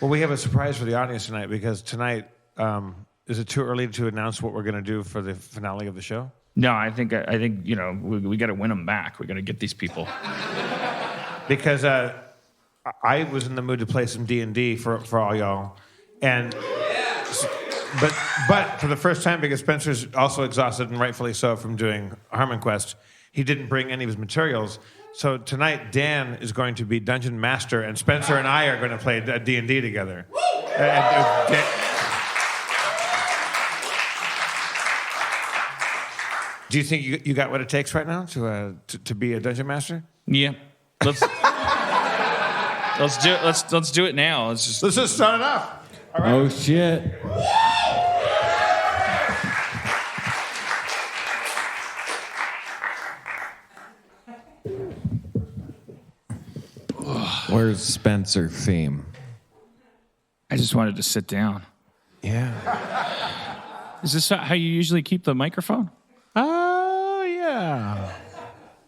Well, we have a surprise for the audience tonight because tonight, is it too early to announce what we're going to do for the finale of the show? No, I think we got to win them back. We got to get these people. Because I was in the mood to play some D&D for all y'all, and but for the first time, because Spencer's also exhausted and rightfully so from doing Harmon Quest, he didn't bring any of his materials. So tonight, Dan is going to be Dungeon Master, and Spencer and I are going to play D&D together. Do you think you got what it takes right now to be a Dungeon Master? Yeah. Let's do it. Let's do it now. Let's just start it off. All right. Oh shit. Where's Spencer theme? I just wanted to sit down. Yeah. Is this how you usually keep the microphone? Oh yeah.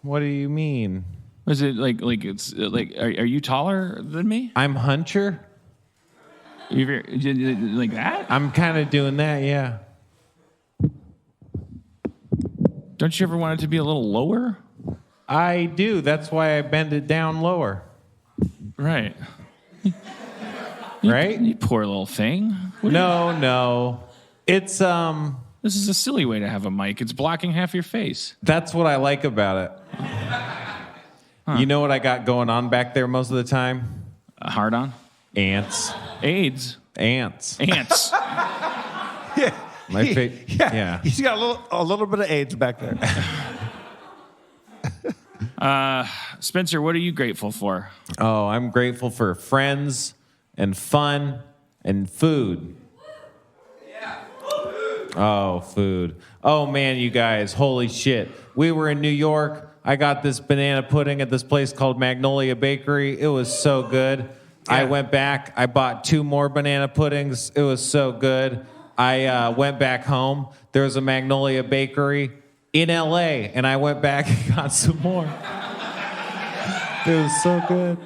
What do you mean? Is it like it's like are you taller than me? I'm Huncher. Like that? I'm kind of doing that, yeah. Don't you ever want it to be a little lower? I do. That's why I bend it down lower. Right. Right? You poor little thing. No. It's This is a silly way to have a mic. It's blocking half your face. That's what I like about it. Huh. You know what I got going on back there most of the time? A hard on? Ants. AIDS. Ants. Ants. Yeah. Yeah. He's got a little bit of AIDS back there. Spencer, what are you grateful for? Oh, I'm grateful for friends and fun and food. Oh, food. Oh, man, you guys, holy shit. We were in New York. I got this banana pudding at this place called Magnolia Bakery. It was so good. Yeah. I went back. I bought 2 more banana puddings. It was so good. I went back home. There was a Magnolia Bakery in L.A., and I went back and got some more. It was so good.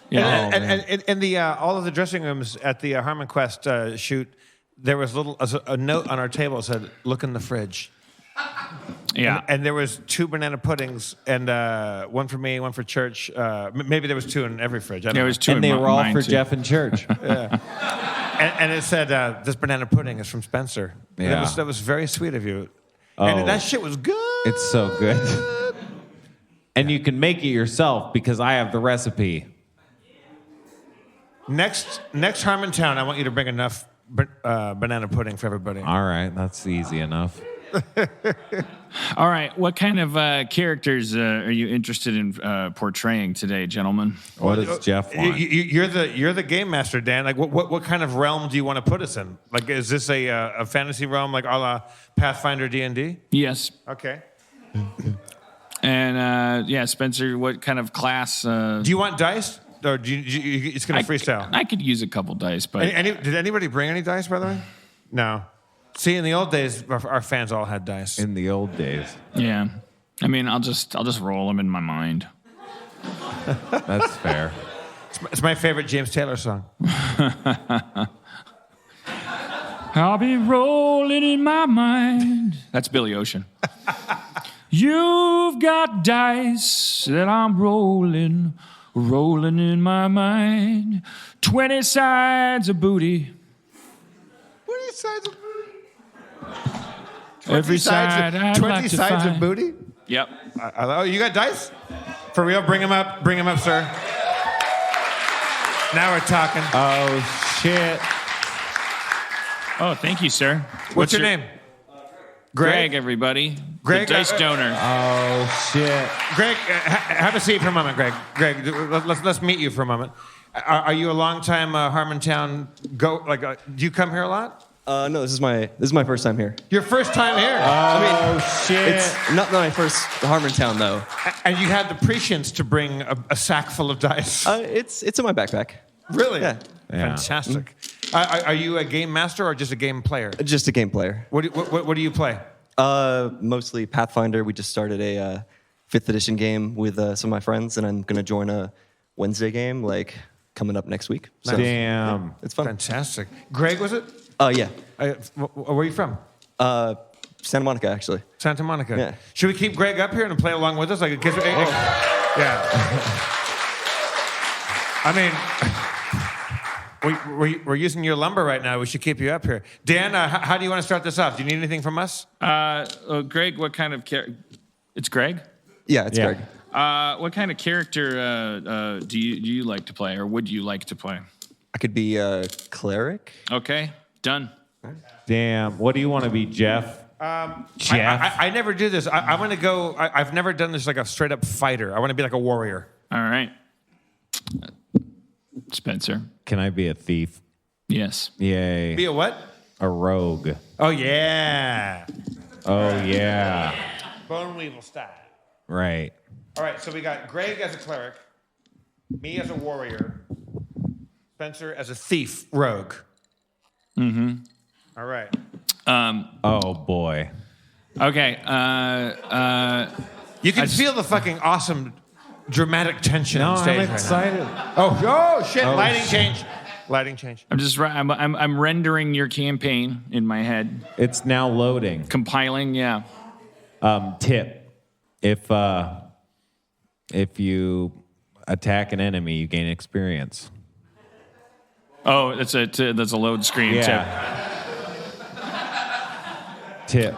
Yeah. And in the all of the dressing rooms at the Harmon Quest shoot, there was a note on our table that said, "Look in the fridge." Yeah. And there was 2 banana puddings, and one for me, one for Church. Maybe there was 2 in every fridge. I don't know. There was 2 and they were all for too. Jeff and Church. Yeah. And it said, "This banana pudding is from Spencer." Yeah. That was very sweet of you. Oh. And that shit was good. It's so good. And you can make it yourself because I have the recipe. Next Harmontown, I want you to bring enough banana pudding for everybody. All right, that's easy enough. All right, what kind of characters are you interested in portraying today, gentlemen? What does Jeff want? You're the game master, Dan. Like, what kind of realm do you want to put us in? Like, is this a fantasy realm, like a la Pathfinder D&D? Yes. Okay. And Spencer, what kind of class? Do you want dice, or do you it's going to freestyle? I could use a couple dice, but did anybody bring any dice, by the way? No. See, in the old days, our fans all had dice. In the old days. Yeah, I mean, I'll just roll them in my mind. That's fair. It's my favorite James Taylor song. I'll be rolling in my mind. That's Billy Ocean. You've got dice that I'm rolling in my mind. 20 sides of booty. 20 sides of booty? Every side I'd 20 like to sides find. of booty? Yep. Oh, you got dice? For real? Bring them up, sir. Now we're talking. Oh, shit. Oh, thank you, sir. What's your name? Greg, everybody. Greg, the dice donor. Oh, shit. Greg, have a seat for a moment, Greg. Greg, let's meet you for a moment. Are you a long-time Harmontown do you come here a lot? No, this is my first time here. Your first time here? Shit. It's not my first Harmontown though. And you had the prescience to bring a sack full of dice. It's in my backpack. Really? Yeah. Fantastic. Are you a game master or just a game player? Just a game player. What do you play? Mostly Pathfinder. We just started a 5th edition game with some of my friends, and I'm gonna join a Wednesday game like coming up next week. So, Damn. it's fun. Fantastic. Greg, was it? Yeah. Where are you from? Santa Monica, actually. Santa Monica. Yeah. Should we keep Greg up here and play along with us? Like, yeah. I mean, we're using your lumber right now. We should keep you up here. Dan, how do you want to start this off? Do you need anything from us? Greg, what kind of character? It's Greg? Yeah, it's Greg. What kind of character do you like to play, or would you like to play? I could be a cleric. Okay, done. Damn. What do you want to be, Jeff? Jeff? I never do this. I'm going to go. I've never done this like a straight up fighter. I want to be like a warrior. All right. Spencer. Can I be a thief? Yes. Yay. Be a what? A rogue. Oh, yeah. Oh, yeah. Bone Weevil style. Right. All right, so we got Greg as a cleric, me as a warrior, Spencer as a thief rogue. Mm-hmm. All right. Oh, boy. Okay. You can feel the fucking awesome dramatic tension No, on stage I'm right now. excited. Oh shit! Oh, Lighting shit. change. Lighting change. I'm rendering your campaign in my head, It's now loading. compiling. Yeah. Tip. If you attack an enemy, you gain experience. Oh, that's a load screen. Yeah. Tip.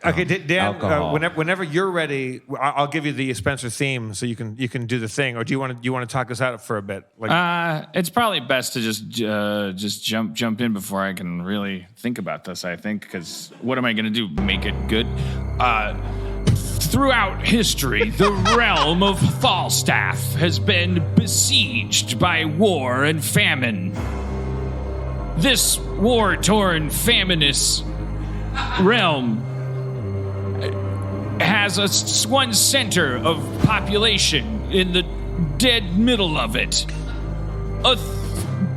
Okay, Dan. Alcohol. Whenever you're ready, I'll give you the Spencer theme, so you can do the thing. Or do you want to talk us out for a bit? Like, It's probably best to just jump in before I can really think about this. I think, because what am I going to do? Make it good? Throughout history, the realm of Falstaff has been besieged by war and famine. This war-torn, famineous realm has one center of population in the dead middle of it. A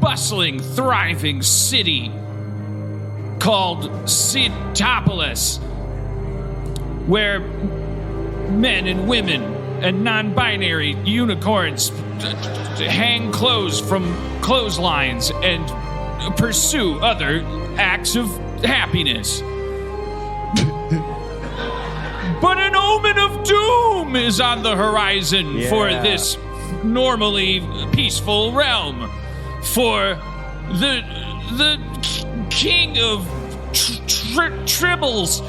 bustling, thriving city called Citopolis, where men and women and non-binary unicorns hang clothes from clotheslines and pursue other acts of happiness. But an omen of doom is on the horizon for this normally peaceful realm. For the king of Tribbles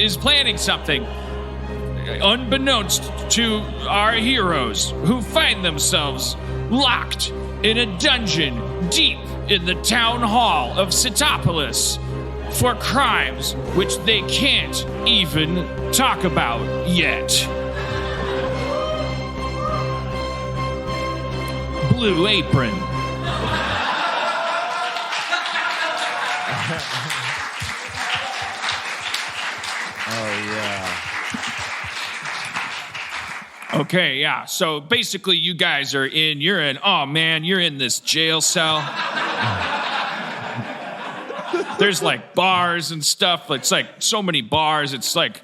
is planning something, unbeknownst to our heroes, who find themselves locked in a dungeon deep in the town hall of Citopolis for crimes which they can't even talk about yet. Blue Apron. Okay, yeah. So basically, you guys are you're in this jail cell. There's like bars and stuff. It's like so many bars. It's like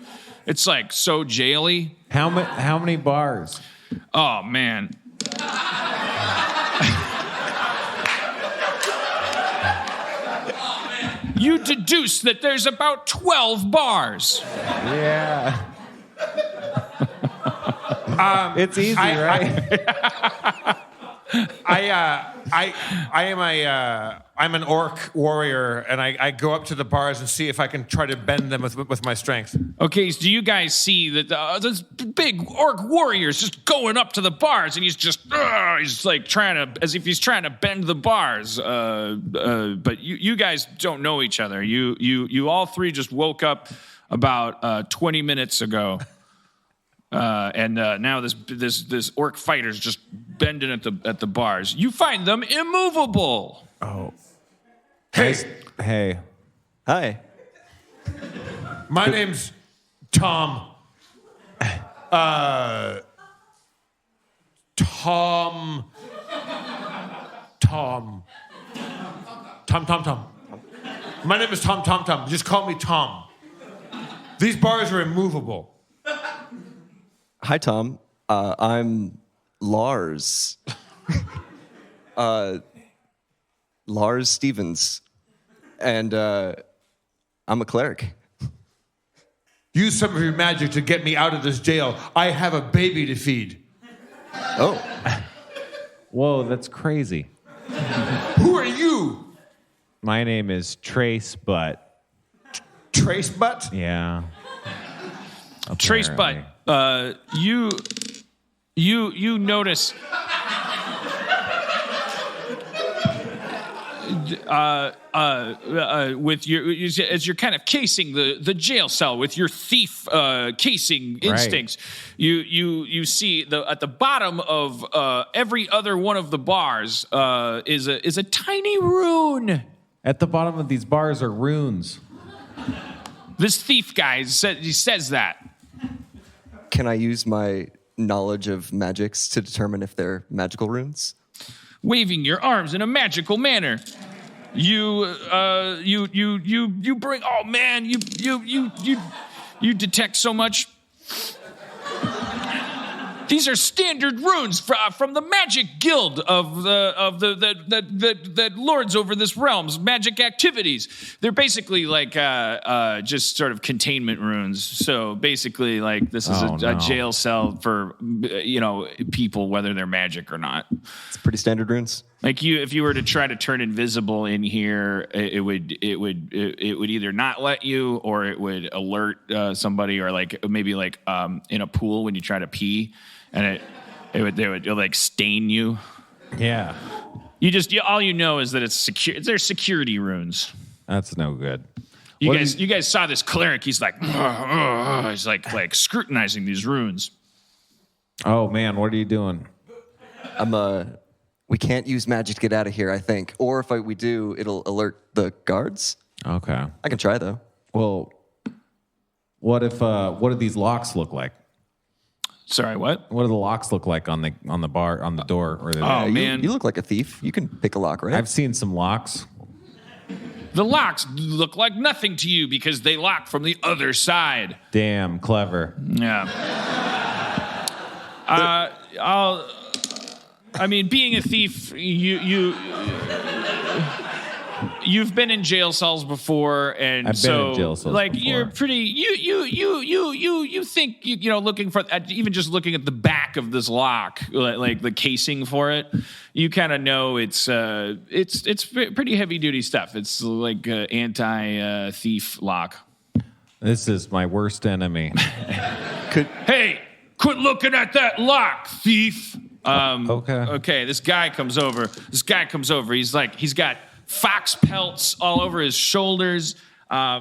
so jaily. How many bars? Oh, man. You deduce that there's about 12 bars. Yeah. It's easy, right? I'm an orc warrior, and I go up to the bars and see if I can try to bend them with my strength. Okay, so do you guys see that this big orc warrior's just going up to the bars, and he's like as if he's trying to bend the bars. But you guys don't know each other. You all three just woke up about 20 minutes ago. And now this orc fighter's just bending at the bars. You find them immovable. Oh. Hey, Hi. my name's Tom. Tom. My name is Tom. Just call me Tom. These bars are immovable. Hi, Tom. I'm Lars. Lars Stevens. And I'm a cleric. Use some of your magic to get me out of this jail. I have a baby to feed. Oh. Whoa, that's crazy. Who are you? My name is Trace Butt. Trace Butt? Yeah. Trace Butt, Apparently. you notice with your as you're kind of casing the jail cell with your thief casing instincts, you see at the bottom of every other one of the bars is a tiny rune. At the bottom of these bars are runes. This thief guy says that. Can I use my knowledge of magics to determine if they're magical runes? Waving your arms in a magical manner. You bring. Oh man, you detect so much. These are standard runes from the Magic Guild of that lords over this realm's magic activities. They're basically like just sort of containment runes. So basically, like this is a jail cell for people, whether they're magic or not. It's pretty standard runes. Like if you were to try to turn invisible in here, it would either not let you, or it would alert somebody, or maybe in a pool when you try to pee, and it would like stain you. Yeah. All you know is that it's secure. They're security runes. That's no good. You guys saw this cleric. He's like, he's like scrutinizing these runes. Oh man, what are you doing? We can't use magic to get out of here, I think. Or if we do, it'll alert the guards. Okay. I can try, though. Well, what do these locks look like? Sorry, what? What do the locks look like on the door? Or Oh, man. You look like a thief. You can pick a lock, right? I've seen some locks. The locks look like nothing to you because they lock from the other side. Damn, clever. Yeah. Being a thief, you've been in jail cells before, and I've been in jail cells before. You're pretty. You think looking for even just looking at the back of this lock, like the casing for it, you kind of know it's pretty heavy duty stuff. It's like anti thief lock. This is my worst enemy. Hey, quit looking at that lock, thief. Okay. This guy comes over. He's got fox pelts all over his shoulders.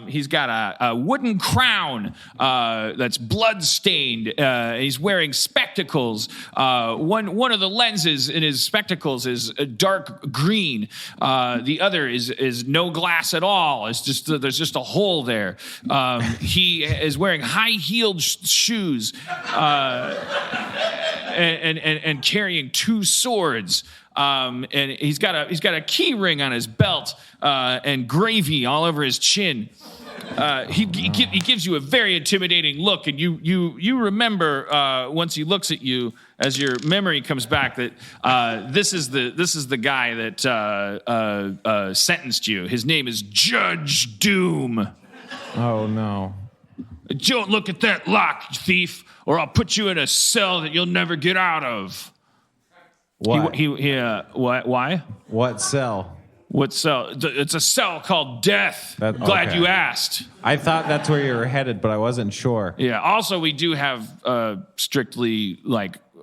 He's got a wooden crown that's blood stained. He's wearing spectacles. One of the lenses in his spectacles is dark green. The other is no glass at all. It's just there's just a hole there. He is wearing high-heeled shoes and carrying two swords. And he's got a key ring on his belt and gravy all over his chin. He gives you a very intimidating look, and you remember once he looks at you, as your memory comes back, that this is the guy that sentenced you. His name is Judge Doom. Oh no. Don't look at that lock, you thief, or I'll put you in a cell that you'll never get out of. What? What? Why? What cell? What cell? It's a cell called death. Glad okay. you asked. I thought that's where you were headed, but I wasn't sure. Yeah. Also, we do have strictly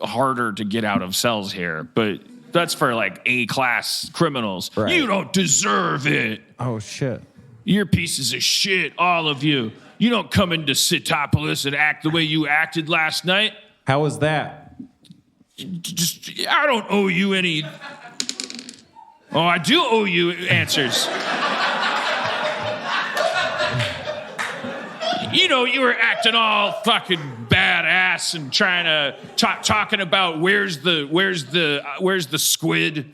harder to get out of cells here, but that's for A-class criminals. Right. You don't deserve it. Oh shit. You're pieces of shit, all of you. You don't come into Citopolis and act the way you acted last night. How was that? I don't owe you any. Oh, I do owe you answers. You were acting all fucking badass and trying to talking about where's the squid,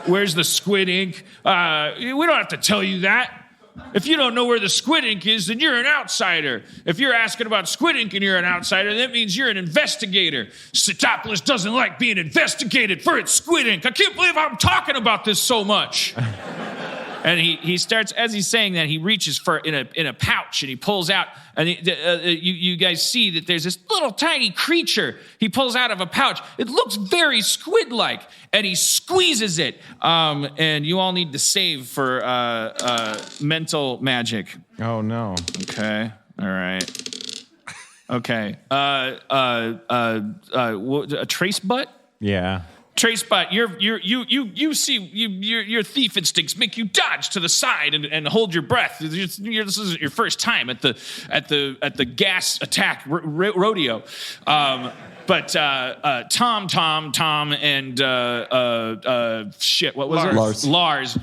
where's the squid ink. We don't have to tell you that. If you don't know where the squid ink is, then you're an outsider. If you're asking about squid ink and you're an outsider, that means you're an investigator. Setopolis doesn't like being investigated for its squid ink. I can't believe I'm talking about this so much. And he starts, as he's saying that, he reaches for in a pouch and he pulls out, and you guys see that there's this little tiny creature he pulls out of a pouch. It looks very squid-like, and he squeezes it. And you all need to save for mental magic. Oh no. Okay. All right. Okay. A trace butt? Yeah. Trace butt, you see your thief instincts make you dodge to the side and hold your breath. This isn't your first time at the gas attack rodeo. But Tom, and what was it? Lars.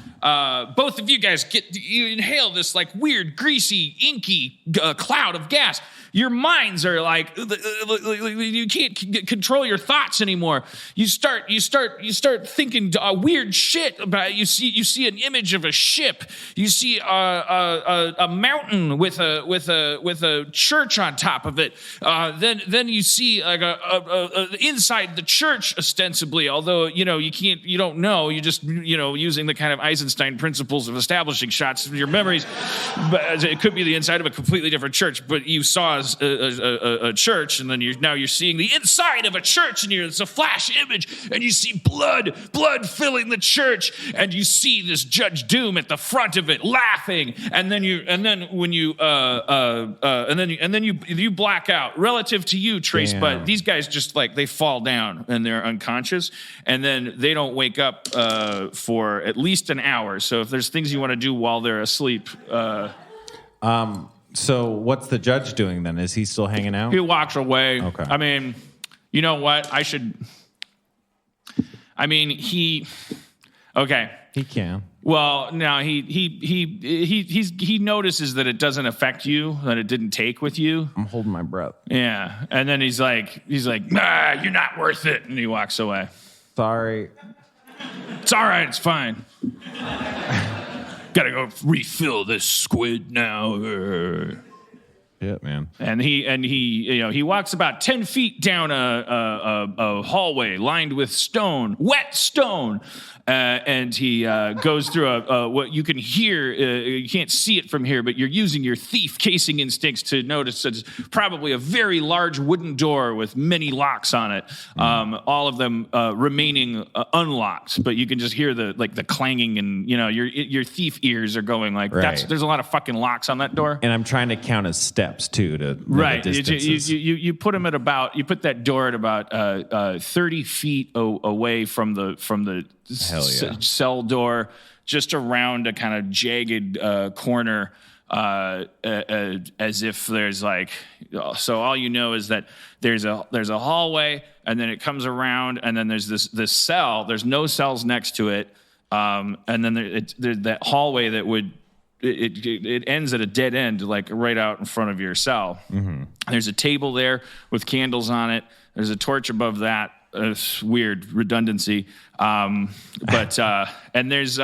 Both of you guys you inhale this like weird, greasy, inky cloud of gas. Your minds are like you can't control your thoughts anymore. You start thinking weird shit about it. You see an image of a ship. You see a mountain with a church on top of it. Then you see like inside the church ostensibly. Although you don't know. You just using the kind of Eisenstein principles of establishing shots in your memories. But it could be the inside of a completely different church. But you saw a church, and then you're seeing the inside of a church, and it's a flash image, and you see blood filling the church, and you see this Judge Doom at the front of it laughing, and then you black out. Relative to you, Trace, Damn. but these guys just like they fall down and they're unconscious, and then they don't wake up for at least an hour. So if there's things you want to do while they're asleep. So what's the judge doing then? Is he still hanging out? He walks away. Okay. I mean, you know what? Okay. He can. Well, no, he notices that it doesn't affect you, that it didn't take with you. I'm holding my breath. Yeah. And then he's like, you're not worth it. And he walks away. Sorry. It's all right. It's fine. Gotta go refill this squid now. Yeah, man. And he walks about 10 feet down a hallway lined with stone, wet stone. And he goes through what you can hear. You can't see it from here, but you're using your thief casing instincts to notice that it's probably a very large wooden door with many locks on it. All of them remaining unlocked, but you can just hear the clanging, and your thief ears are going like, right. There's a lot of fucking locks on that door. And I'm trying to count his steps too to know right. the distances. You put them you put that door at about 30 feet away from the Hell yeah. cell door, just around a kind of jagged corner, as if there's like. So all you know is that there's a hallway, and then it comes around, and then there's this cell. There's no cells next to it, and then there's that hallway that would. It ends at a dead end, like right out in front of your cell. Mm-hmm. There's a table there with candles on it. There's a torch above that. It's weird redundancy, but and there's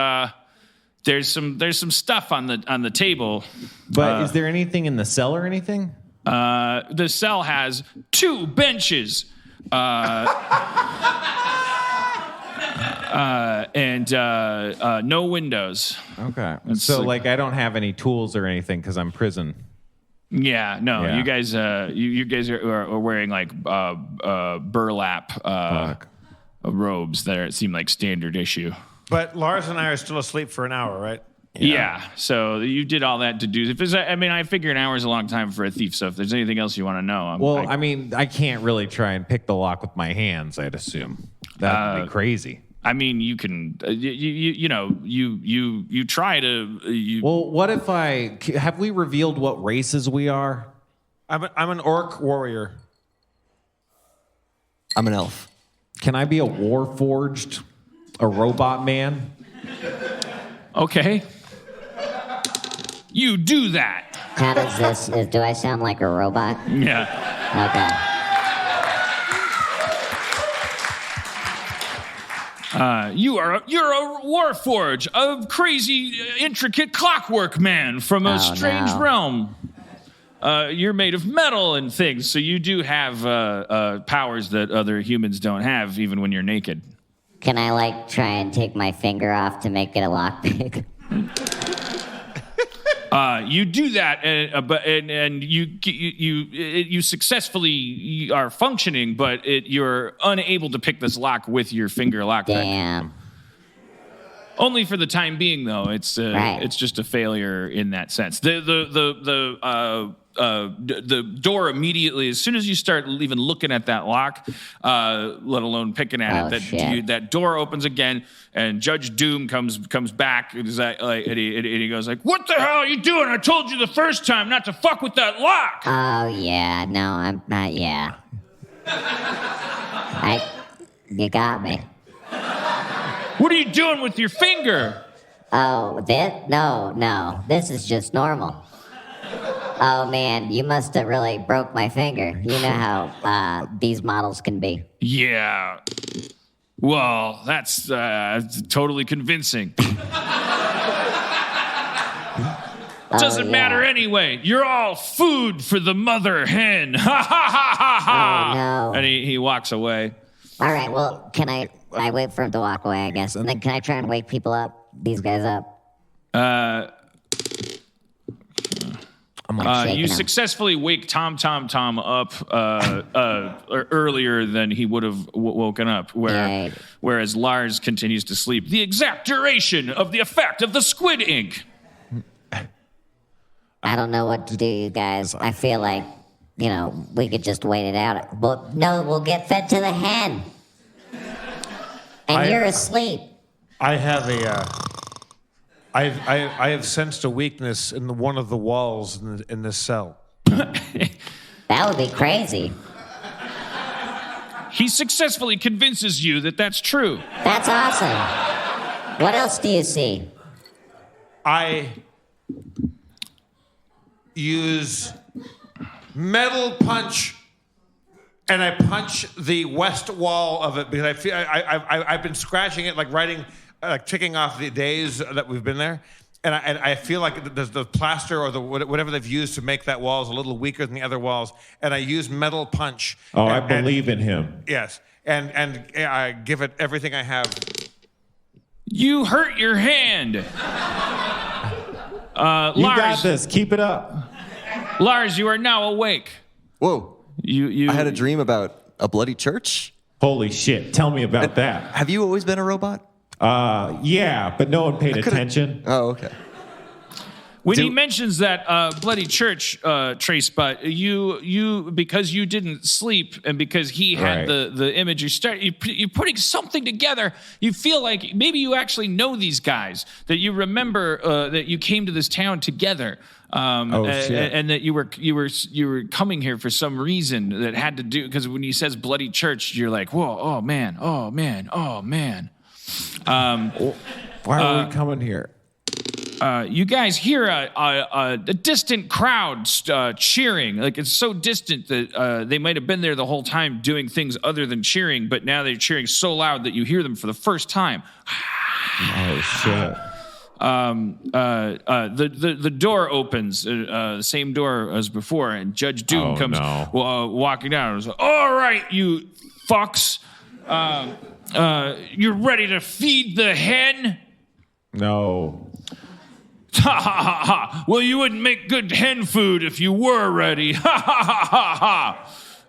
some stuff on the table. But is there anything in the cell or anything? The cell has 2 benches. And no windows. Okay. It's So I don't have any tools or anything because I'm prison. Yeah, no. Yeah. You guys, you guys are wearing like burlap robes that seem like standard issue. But Lars and I are still asleep for an hour, right? Yeah. So you did all that to do. I figure an hour is a long time for a thief. So if there's anything else you want to know, I can't really try and pick the lock with my hands. I'd assume that would be crazy. I mean, you can, you try to. Well, what if have we revealed what races we are? I'm an orc warrior. I'm an elf. Can I be a warforged, a robot man? Okay. You do that. How does this? Do I sound like a robot? Yeah. Okay. You're a warforge, a crazy, intricate clockwork man from a strange realm. You're made of metal and things, so you do have powers that other humans don't have, even when you're naked. Can I like try and take my finger off to make it a lockpick? You do that, and you successfully are functioning, but you're unable to pick this lock with your finger lockpick. Damn. Only for the time being, though. It's just a failure in that sense. The door immediately, as soon as you start even looking at that lock, let alone picking at it, that door opens again, and Judge Doom comes back, and he goes like, "What the hell are you doing? I told you the first time not to fuck with that lock." Oh yeah, no, I'm not. Yeah, you got me. What are you doing with your finger? Oh, this? No, this is just normal. Oh man, you must have really broke my finger. You know how these models can be. Yeah. Well, that's totally convincing. Doesn't matter anyway. You're all food for the mother hen. Ha ha ha ha ha. Oh no. And he walks away. All right, well, can I wait for him to walk away, I guess. And then can I try and wake people up? These guys up? You successfully wake Tom up earlier than he would have woken up, whereas Lars continues to sleep. The exact duration of the effect of the squid ink. I don't know what to do, you guys. I feel like, we could just wait it out. But no, we'll get fed to the hen. And you're asleep. I have I have sensed a weakness in one of the walls in this cell. That would be crazy. He successfully convinces you that that's true. That's awesome. What else do you see? I use metal punch, and I punch the west wall of it because I feel I've been scratching it, like writing, like ticking off the days that we've been there, and I feel like the plaster or whatever they've used to make that wall is a little weaker than the other walls, and I use metal punch. Oh, I believe in him. Yes, and I give it everything I have. You hurt your hand. You Lars, got this. Keep it up. Lars, you are now awake. Whoa. I had a dream about a bloody church. Holy shit. Tell me about that. Have you always been a robot? Yeah, but no one paid attention. Oh, okay. When he mentions that bloody church, Trace, but you because you didn't sleep and because he had the image, you're putting something together. You feel like maybe you actually know these guys, that you remember that you came to this town together. And that you were coming here for some reason that had to do, because when he says bloody church, you're like, whoa, oh man. Why are we coming here? You guys hear a distant crowd cheering. Like, it's so distant that they might have been there the whole time doing things other than cheering, but now they're cheering so loud that you hear them for the first time. Oh shit. The door opens, the same door as before, and Judge Doom comes walking down. And like, all right, you fucks, you're ready to feed the hen? No. Ha ha ha ha! Well, you wouldn't make good hen food if you were ready. Ha ha ha ha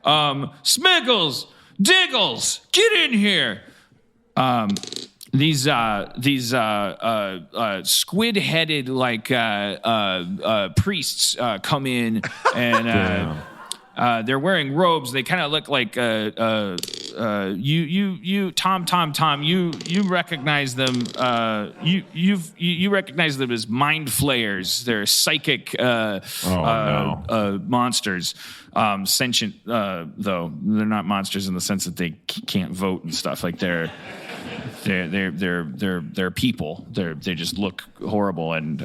ha! Smiggles, Diggles, get in here. These squid-headed priests come in, and they're wearing robes. They kind of look like Tom. You recognize them. You recognize them as mind flayers. They're psychic monsters. Sentient, though they're not monsters in the sense that they can't vote and stuff. Like they're people. They just look horrible, and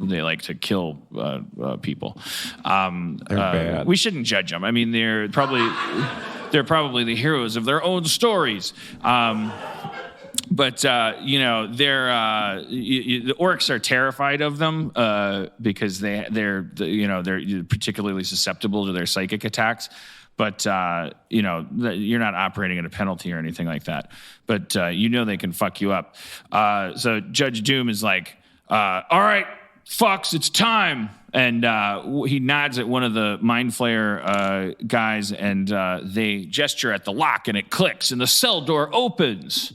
they like to kill people. They're bad. We shouldn't judge them. I mean, they're probably the heroes of their own stories. But the orcs are terrified of them because they're particularly susceptible to their psychic attacks. But you're not operating at a penalty or anything like that. But they can fuck you up. So Judge Doom is like, "All right, fucks, it's time." And he nods at one of the Mind Flayer guys, and they gesture at the lock, and it clicks, and the cell door opens.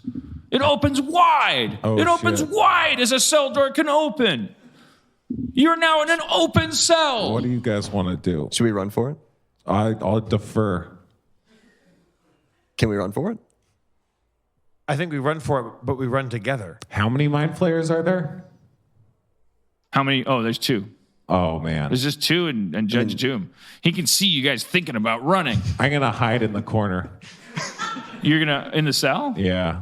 It opens wide. Oh, it opens shit. wide as a cell door can open. You're now in an open cell. What do you guys want to do? Should we run for it? I'll defer. Can we run for it? I think we run for it, but we run together. How many mind flayers are there? How many? Oh, there's 2. Oh, man. There's just 2 and Judge Doom. He can see you guys thinking about running. I'm going to hide in the corner. You're going to, in the cell? Yeah.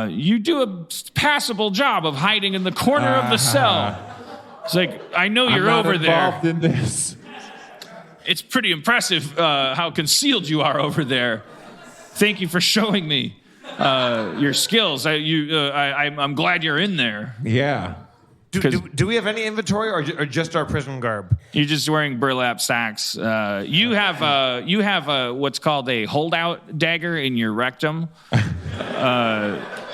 You do a passable job of hiding in the corner of the cell. It's like, I know you're I'm not over there. involved in this. It's pretty impressive how concealed you are over there. Thank you for showing me your skills. I'm glad you're in there. Yeah. Do we have any inventory or just our prison garb? You're just wearing burlap sacks. You have what's called a holdout dagger in your rectum.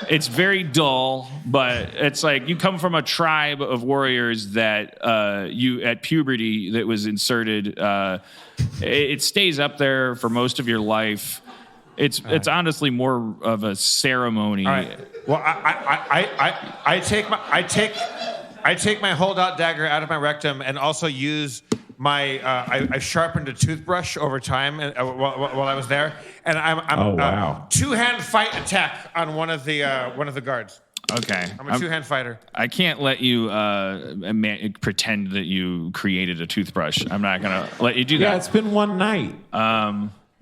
It's very dull, but it's like you come from a tribe of warriors that you at puberty that was inserted. It stays up there for most of your life. It's honestly more of a ceremony. All right. Well, I take my holdout dagger out of my rectum and also use my I sharpened a toothbrush over time while I was there, and I'm wow. 2-hand fight attack on one of the guards. Okay. I'm a 2-hand fighter. I can't let you pretend that you created a toothbrush. I'm not gonna let you do Yeah, that. it's been one night.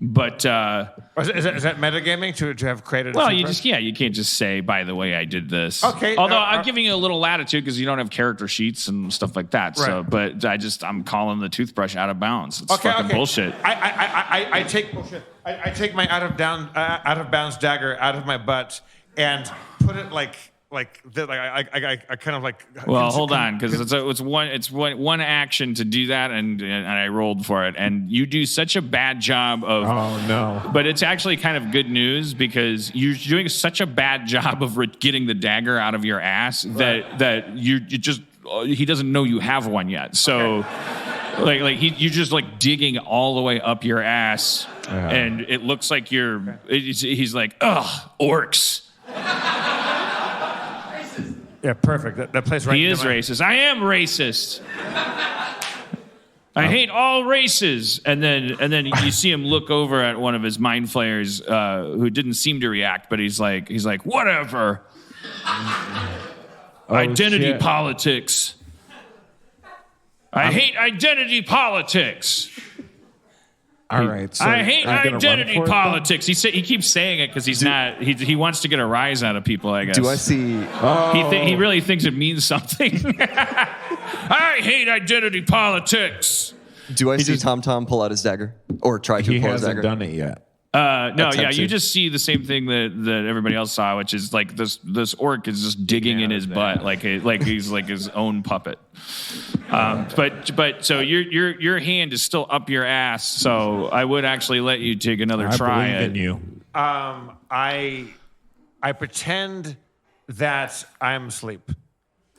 But Is that metagaming to have created? well, a you toothbrush? you can't just say, by the way, I did this. Okay, Although I'm giving you a little latitude because you don't have character sheets and stuff like that. So, Right. but I'm calling the toothbrush out of bounds. It's fucking bullshit. I take my out of bounds dagger out of my butt and put it I kind of like. Well, hold on, because it's one action to do that, and I rolled for it, and you do such a bad job of. Oh, no. But it's actually kind of good news because you're doing such a bad job of getting the dagger out of your ass that he doesn't know you have one yet. So, you're just like digging all the way up your ass, and it looks like he's like, ugh, orcs. Yeah, perfect. That plays right. He into is my- racist. I am racist. I hate all races. And then you see him look over at one of his mind flayers who didn't seem to react, but he's like, whatever. Identity shit. politics. I hate identity politics. All right. So I hate I'm gonna run identity for it, then? politics. He keeps saying it because he's not. He wants to get a rise out of people. I guess. Do I see? He really thinks it means something. I hate identity politics. Do I see Tom Tom pull out his dagger or try to He pull his hasn't dagger? done it yet. No, yeah, Attempted. you just see the same thing that everybody else saw, which is like this orc is just digging in his butt like he's like his own puppet. But so your hand is still up your ass, so I would actually let you take another I try believe at in you. I pretend that I'm asleep.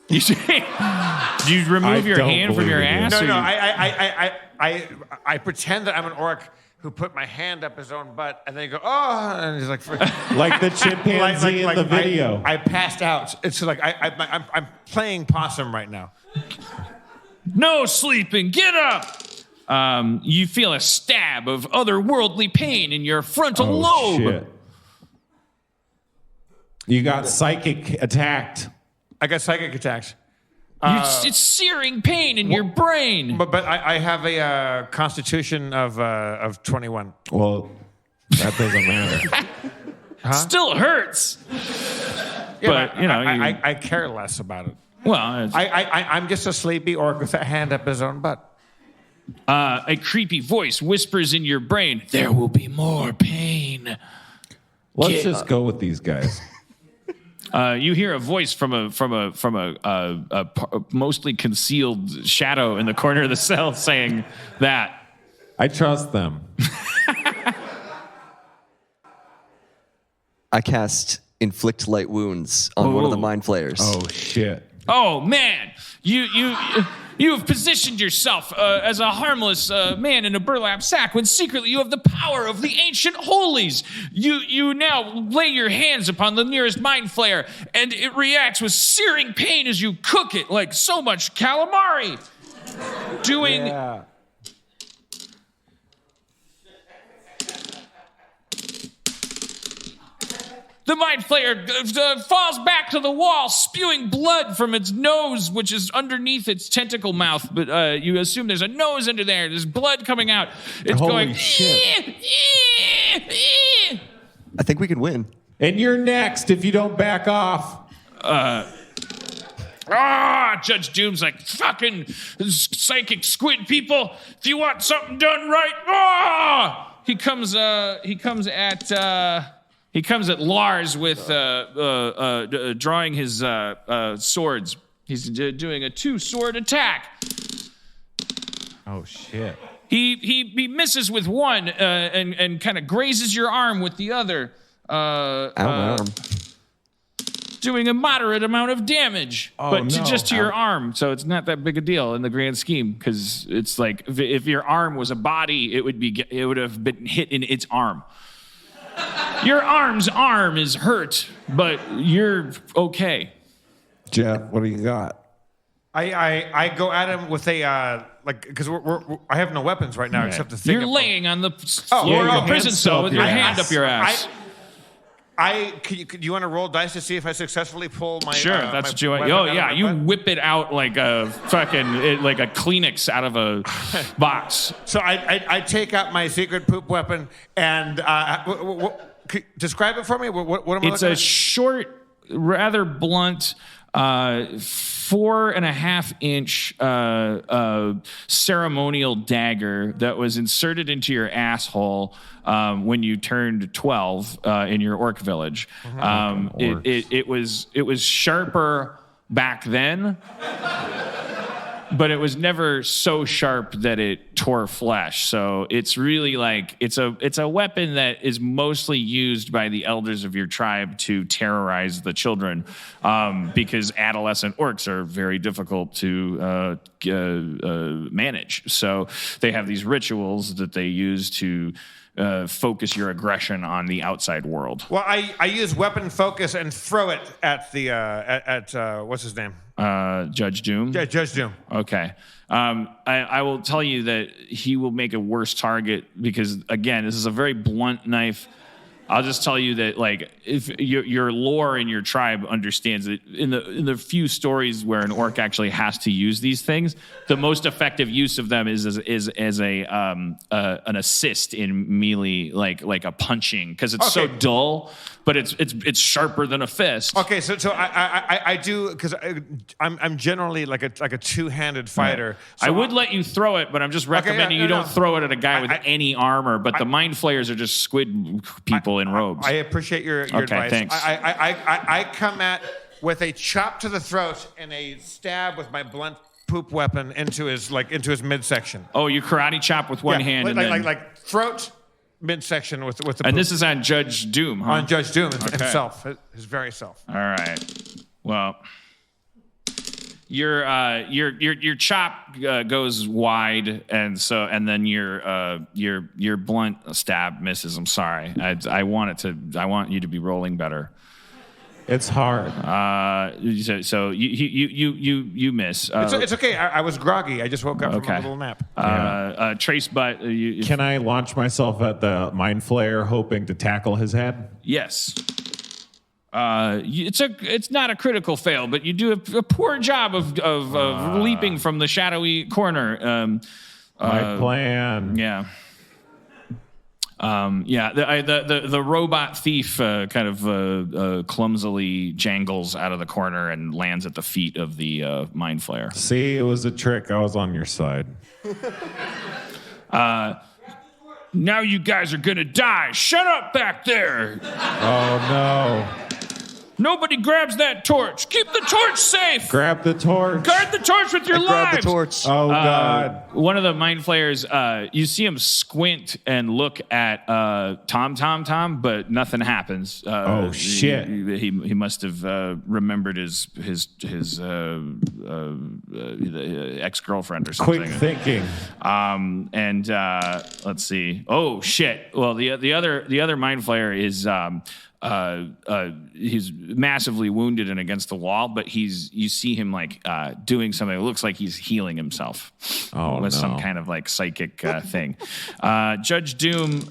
You do you remove your don't hand from your believe in you. ass? No, or no. I pretend that I'm an orc who put my hand up his own butt, and then you go, oh, and he's like, Like the chimpanzee in the video. I passed out. It's like I'm playing possum right now. No sleeping. Get up. You feel a stab of otherworldly pain in your frontal lobe. Shit. You got psychic attacked. I got psychic attacks. It's searing pain in your brain. But I have a constitution of 21. Well, that doesn't matter. Still hurts. Yeah, But, you know, I care less about it. Well, I'm just a sleepy orc with a hand up his own butt. a creepy voice whispers in your brain, there will be more pain. Let's just go with these guys. You hear a voice from a mostly concealed shadow in the corner of the cell saying that. I trust them. I cast inflict light wounds on one of the mind flayers. Oh shit. Oh man, you have positioned yourself as a harmless man in a burlap sack when secretly you have the power of the ancient holies. You now lay your hands upon the nearest mind flayer, and it reacts with searing pain as you cook it like so much calamari. Doing. Yeah. The mind flayer falls back to the wall, spewing blood from its nose, which is underneath its tentacle mouth. But you assume there's a nose under there. There's blood coming out. It's Holy going. shit. I think we can win. And you're next if you don't back off. Judge Doom's like, fucking psychic squid people. If you want something done right, He comes at Lars with drawing his swords. He's doing a 2-sword attack. Oh shit. He misses with one and kind of grazes your arm with the other. Ow, my arm. Doing a moderate amount of damage, but just to your arm, so it's not that big a deal in the grand scheme. Because it's like if your arm was a body, it would have been hit in its arm. Your arm's arm is hurt, but you're okay. Jeff, what do you got? I go at him with a because I have no weapons right now except the thing. You're laying on the floor of a prison cell with your hand up your ass. Do you want to roll dice to see if I successfully pull my? Sure, that's what you want. weapon Oh out of yeah, my you butt? whip it out like a fucking like a Kleenex out of a box. So I take out my secret poop weapon and describe it for me. What am I It's looking a at? short, rather blunt, 4.5-inch ceremonial dagger that was inserted into your asshole when you turned 12 in your orc village. It was sharper back then. But it was never so sharp that it tore flesh. So it's really like it's a weapon that is mostly used by the elders of your tribe to terrorize the children, because adolescent orcs are very difficult to manage. So they have these rituals that they use to focus your aggression on the outside world. Well, I use weapon focus and throw it at the what's his name? Judge Doom? Yeah, Judge Doom. Okay. I will tell you that he will make a worse target because, again, this is a very blunt knife. I'll just tell you that, like, if your lore in your tribe understands that in the few stories where an orc actually has to use these things, the most effective use of them is as an assist in melee, like a punching, because it's so dull, but it's sharper than a fist. Okay, so I do because I'm generally like a two-handed fighter. Right. So I would let you throw it, but I'm just recommending you don't throw it at a guy with any armor. But the mind flayers are just squid people in robes. I appreciate your advice. Thanks. I come at with a chop to the throat and a stab with my blunt poop weapon into his midsection. Oh, you karate chop with one hand, like throat, midsection with the. And poop. this is on Judge Doom, huh? On Judge Doom himself, his very self. All right. Well, your chop goes wide, and then your blunt stab misses. I'm sorry. I want you to be rolling better. It's hard. So you miss. It's okay. I was groggy. I just woke up from a little nap. Trace butt. Can I launch myself at the mind flayer, hoping to tackle his head? Yes. It's not a critical fail, but you do a poor job of leaping from the shadowy corner. My plan. Yeah. The robot thief kind of clumsily jangles out of the corner and lands at the feet of the mind flayer. See, it was a trick. I was on your side. Now you guys are gonna die. Shut up back there. Oh no. Nobody grabs that torch. Keep the torch safe. Grab the torch. Guard the torch with your lives. Grab the torch. Oh God. One of the mind flayers, you see him squint and look at Tom, but nothing happens. Oh, shit. He must have remembered his ex-girlfriend or something. Quick thinking. Let's see. Oh shit. Well, the other mind flayer is he's massively wounded and against the wall, but you see him like doing something. It looks like he's healing himself with some kind of like psychic thing. Judge Doom,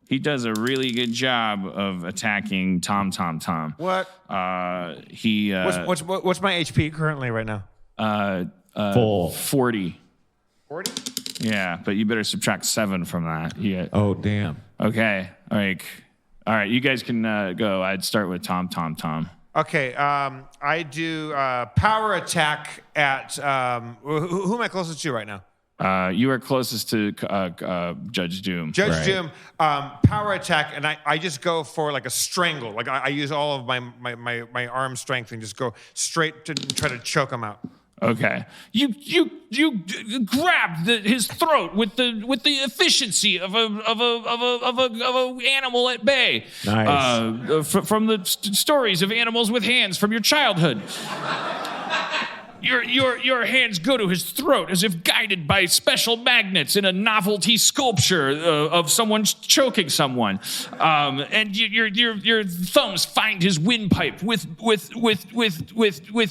he does a really good job of attacking Tom. What? He What's my HP currently right now? Full. 40. 40? Yeah, but you better subtract 7 from that. Yeah. Oh damn. Okay. All right. You guys can go. I'd start with Tom. Okay. I do power attack at who am I closest to right now? You are closest to Judge Doom. Judge Doom, power attack, and I just go for like a strangle. Like I use all of my arm strength and just go straight to try to choke him out. Okay. You grabbed his throat with the efficiency of a animal at bay. Nice. From the stories of animals with hands from your childhood. Your hands go to his throat as if guided by special magnets in a novelty sculpture of someone choking someone, and your thumbs find his windpipe with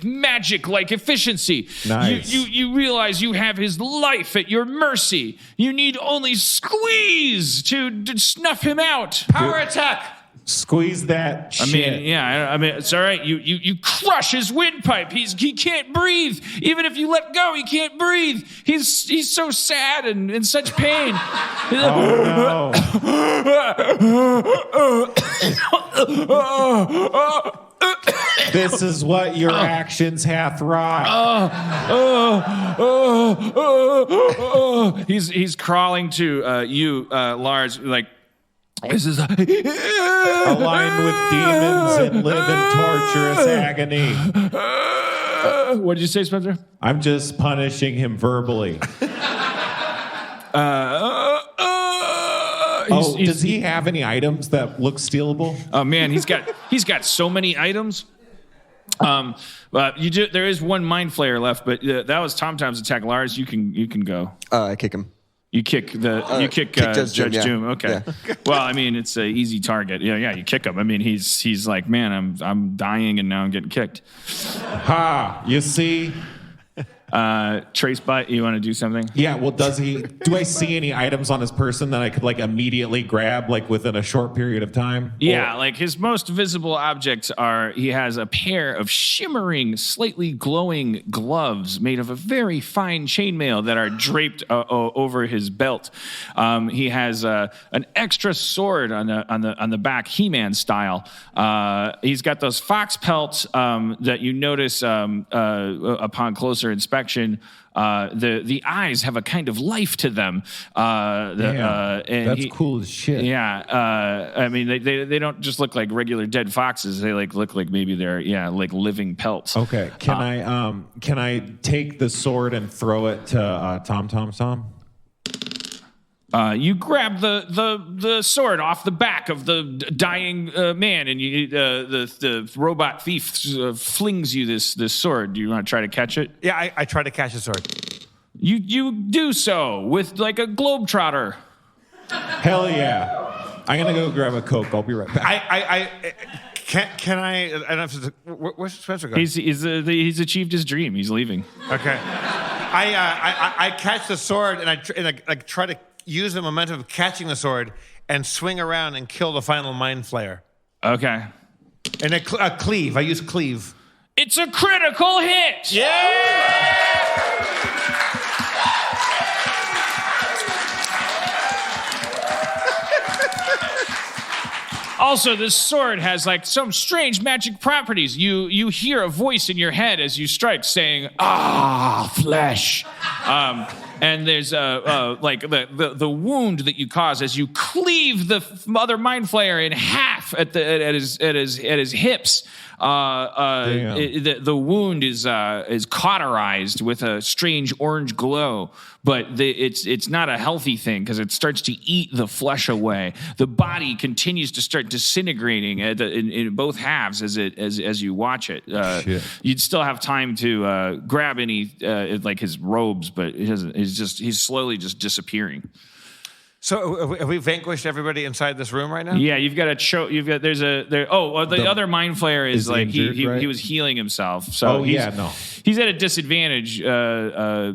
magic-like efficiency. Nice. You realize you have his life at your mercy. You need only squeeze to snuff him out. Power attack. Squeeze that shit. I mean, it's all right. You crush his windpipe. He can't breathe. Even if you let go, he can't breathe. He's so sad and in such pain. Oh no. This is what your actions hath wrought. He's crawling to you, Lars, like. This is Aligned with demons and live in torturous agony. What did you say, Spencer? I'm just punishing him verbally. Does he have any items that look stealable? Oh man, he's got so many items. There is one mind flayer left, but that was Tom's attack. Lars, you can go. I kick him. You kick Judge Doom. Okay. Yeah. Well, I mean, it's an easy target. Yeah, you kick him. I mean, he's like, man, I'm dying and now I'm getting kicked. Ha! You see? Trace bite. You want to do something? Yeah. Well, do I see any items on his person that I could like immediately grab like within a short period of time? Yeah, like his most visible objects are he has a pair of shimmering, slightly glowing gloves made of a very fine chainmail that are draped over his belt. He has an extra sword on the back, He-Man style. He's got those fox pelts that you notice upon closer inspection. The eyes have a kind of life to them. That's cool as shit. Yeah, I mean they don't just look like regular dead foxes. They look like maybe they're like living pelts. Okay, can I take the sword and throw it to Tom? You grab the sword off the back of the dying man, and the robot thief flings you this sword. Do you want to try to catch it? Yeah, I try to catch the sword. You do so with like a globetrotter. Hell yeah! I'm gonna go grab a Coke. I'll be right back. Can I don't know if where's Spencer going? He's achieved his dream. He's leaving. Okay. I catch the sword and I try to use the momentum of catching the sword and swing around and kill the final mind flayer. Okay. And a cleave. I use cleave. It's a critical hit. Yeah! Also, this sword has like some strange magic properties. You hear a voice in your head as you strike saying, "Ah, flesh." And there's like the wound that you cause as you cleave the other mind flayer in half at his hips. The wound is cauterized with a strange orange glow, but it's not a healthy thing because it starts to eat the flesh away. The body continues to start disintegrating in both halves as you watch it. You'd still have time to grab any like his robes, but he's slowly just disappearing. So have we vanquished everybody inside this room right now? Yeah, you've got the other mind flayer is like injured, he right? was healing himself. So he's at a disadvantage.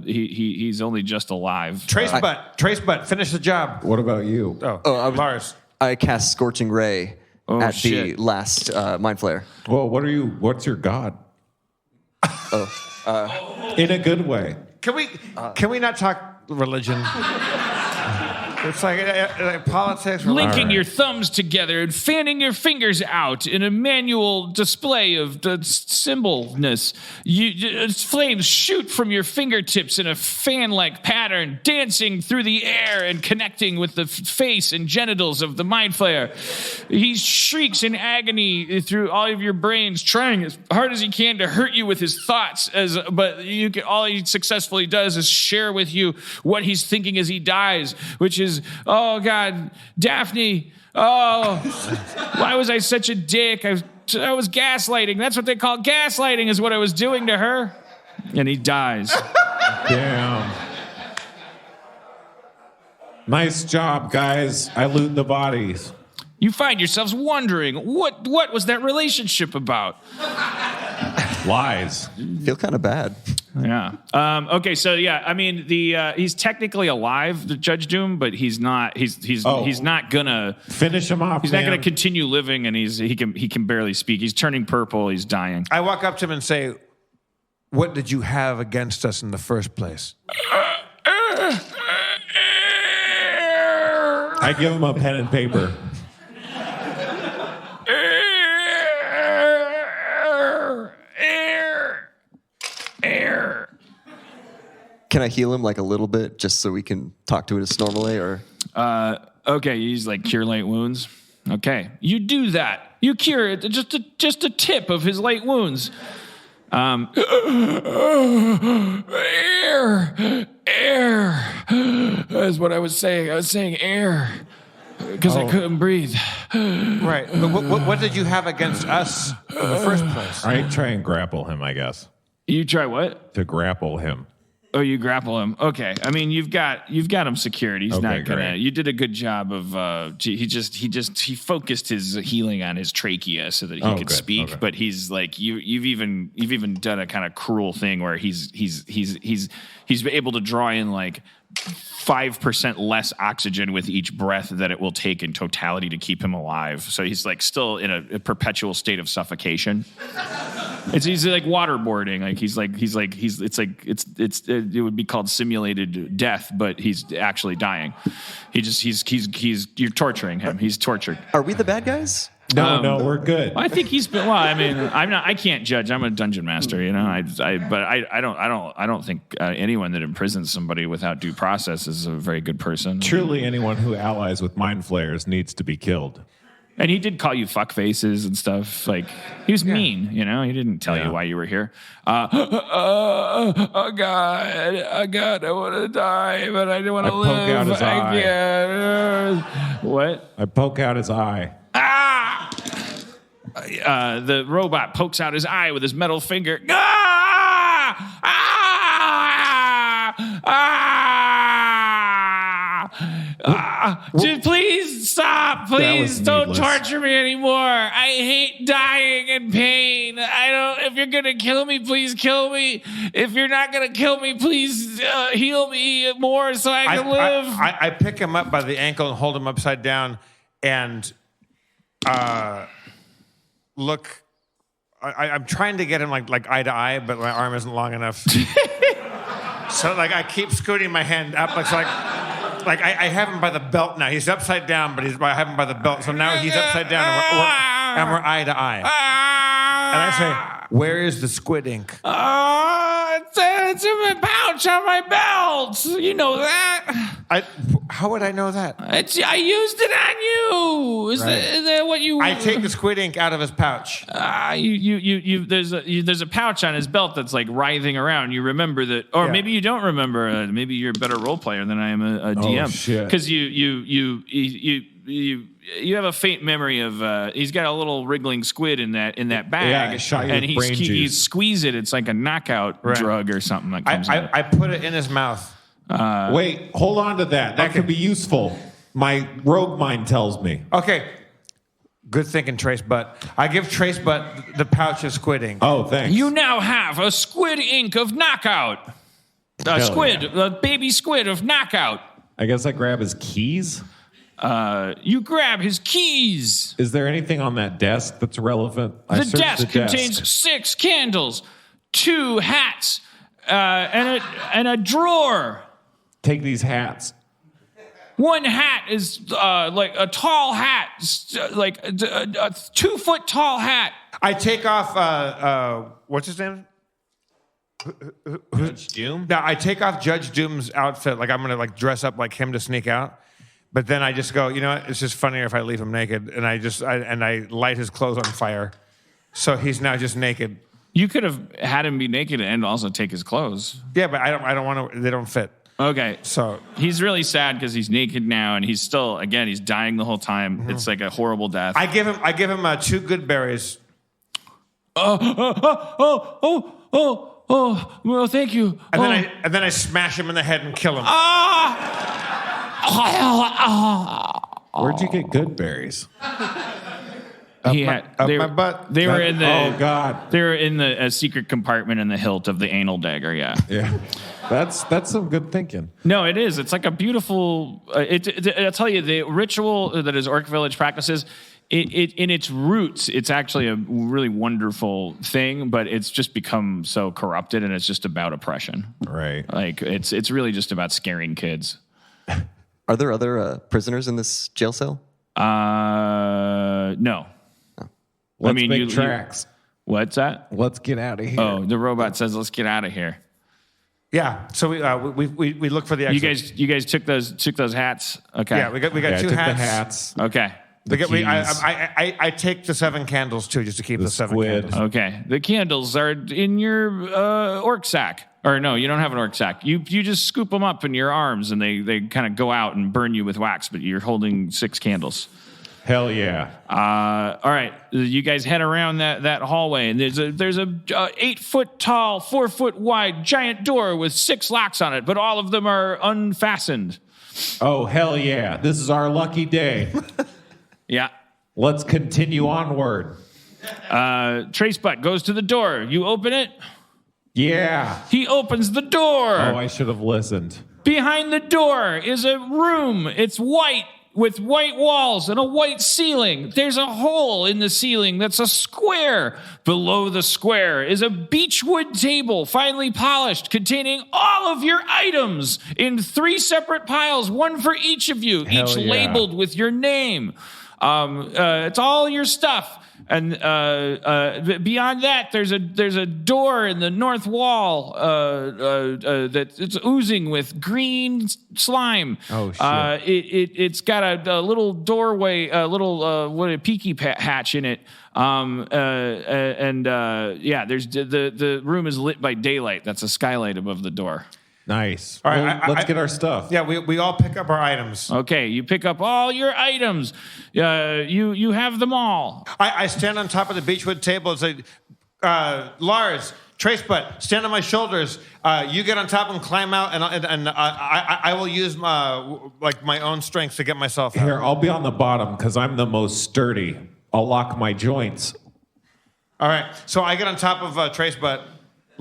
He's only just alive. Trace butt, finish the job. What about you? Lars. I cast Scorching Ray at shit. the last Mind Flayer. Well, what's your god? In a good way. Can we not talk religion? It's like politics. Linking your thumbs together and fanning your fingers out in a manual display of the symbolness. Flames shoot from your fingertips in a fan-like pattern, dancing through the air and connecting with the face and genitals of the mind flayer. He shrieks in agony through all of your brains, trying as hard as he can to hurt you with his thoughts. But all he successfully does is share with you what he's thinking as he dies, which is, oh God, Daphne, oh, why was I such a dick? I was gaslighting. That's what they call gaslighting, is what I was doing to her. And he dies. Damn. Nice job, guys. I loot the bodies. You find yourselves wondering, what was that relationship about? Lies. Feel kind of bad. Yeah. Okay. So yeah, I mean, he's technically alive, the Judge Doom, but he's not. He's not gonna finish him off. He's not gonna continue living, and he can barely speak. He's turning purple. He's dying. I walk up to him and say, "What did you have against us in the first place?" I give him a pen and paper. Can I heal him like a little bit just so we can talk to it normally, or? Okay, he's like cure light wounds. Okay, you do that. You cure it, just a tip of his light wounds. Air. That's what I was saying. I was saying air because I couldn't breathe. Right. But what did you have against us in the first place? I try and grapple him, I guess. You try what? To grapple him. Oh, you grapple him. Okay. I mean, you've got him secured. He's not gonna. Great. You did a good job of. He focused his healing on his trachea so that he could good. speak. Okay. But he's like you've even done a kind of cruel thing where he's able to draw in like 5% less oxygen with each breath that it will take in totality to keep him alive. So he's like still in a perpetual state of suffocation. He's like waterboarding. It would be called simulated death, but he's actually dying. You're torturing him. He's tortured. Are we the bad guys? No, we're good. I think he's been. Well, I mean, I can't judge. I'm a dungeon master, you know. I don't think anyone that imprisons somebody without due process is a very good person. Truly, anyone who allies with mind flayers needs to be killed. And he did call you fuck faces and stuff. Like he was mean, you know. He didn't tell you why you were here. Oh God, I want to die, but I don't want to live. Poke out his eye. Can't. What? I poke out his eye. The robot pokes out his eye with his metal finger. Dude, please stop. Please don't torture me anymore. I hate dying in pain. If you're going to kill me, please kill me. If you're not going to kill me, please heal me more so I can live. I pick him up by the ankle and hold him upside down and look. I'm trying to get him like eye to eye, but my arm isn't long enough. So like I keep scooting my hand up, like I have him by the belt now. He's upside down, but I have him by the belt. So now he's upside down, and we're eye to eye. And I say, "Where is the squid ink?" It's in my pouch. pouch on my belt. You know that. How would I know that? I used it on you. Is that what you? I take the squid ink out of his pouch. There's a pouch on his belt that's like writhing around. You remember that, or maybe you don't remember. Maybe you're a better role player than I am a DM. Oh, shit. Because you have a faint memory of he's got a little wriggling squid in that bag. Yeah, shot you and with brain he juice. squeeze it. It's like a knockout drug or something that comes out. I put it in his mouth. Wait, hold on to that. That could be useful. My rogue mind tells me. Okay. Good thinking, Trace Butt. I give Trace Butt the pouch of squid ink. Oh, thanks. You now have a squid ink of knockout. A baby squid of knockout. I guess I grab his keys. You grab his keys. Is there anything on that desk that's relevant? The desk contains 6 candles, 2 hats, and a drawer. Take these hats. One hat is like a tall hat, like a 2-foot tall hat. I take off, what's his name? Judge Doom? No, I take off Judge Doom's outfit. Like I'm going to like dress up like him to sneak out. But then I just go, you know what? It's just funnier if I leave him naked. And I light his clothes on fire. So he's now just naked. You could have had him be naked and also take his clothes. Yeah, but I don't want to, they don't fit. Okay. So he's really sad because he's naked now and he's still, again, he's dying the whole time. Mm-hmm. It's like a horrible death. I give him 2 good berries. Well, thank you. And then I smash him in the head and kill him. Where'd you get good berries? My butt. They were in the. Oh God! They were in the secret compartment in the hilt of the anal dagger. Yeah. Yeah, that's some good thinking. No, it is. It's like a beautiful. I'll tell you, the ritual that is Orc Village practices. It in its roots, it's actually a really wonderful thing, but it's just become so corrupted, and it's just about oppression. Right. Like it's really just about scaring kids. Are there other prisoners in this jail cell? No. Let's make tracks. What's that? Let's get out of here. Oh, the robot says, "Let's get out of here." Yeah. So we look for the exit. You guys took those hats. Okay. Yeah, we got I 2 took hats. the hats. Okay. I take the 7 candles too, just to keep the 7 squid. candles. Okay. The candles are in your orc sack. Or no, you don't have an orc sack. You just scoop them up in your arms, and they kind of go out and burn you with wax. But you're holding 6 candles. Hell yeah! All right, you guys head around that hallway, and there's a 8-foot tall, 4-foot wide giant door with 6 locks on it, but all of them are unfastened. Oh hell yeah! This is our lucky day. Yeah. Let's continue onward. Trace Butt goes to the door. You open it. Yeah. He opens the door. Oh, I should have listened. Behind the door is a room. It's white with white walls and a white ceiling. There's a hole in the ceiling that's a square. Below the square is a beechwood table, finely polished, containing all of your items in 3 separate piles, one for each of you, Hell each yeah. labeled with your name. It's all your stuff. And beyond that, there's a door in the north wall that it's oozing with green slime. Oh shit! It's got a little doorway, a peaky hatch in it. There's the room is lit by daylight. That's a skylight above the door. Nice. All right, Well, let's get our stuff. Yeah, we all pick up our items. Okay, you pick up all your items. You have them all. I stand on top of the beechwood table and say, Lars, Trace Butt, stand on my shoulders. You get on top and climb out, and I will use my own strength to get myself out. Here, I'll be on the bottom because I'm the most sturdy. I'll lock my joints. All right, so I get on top of Trace Butt.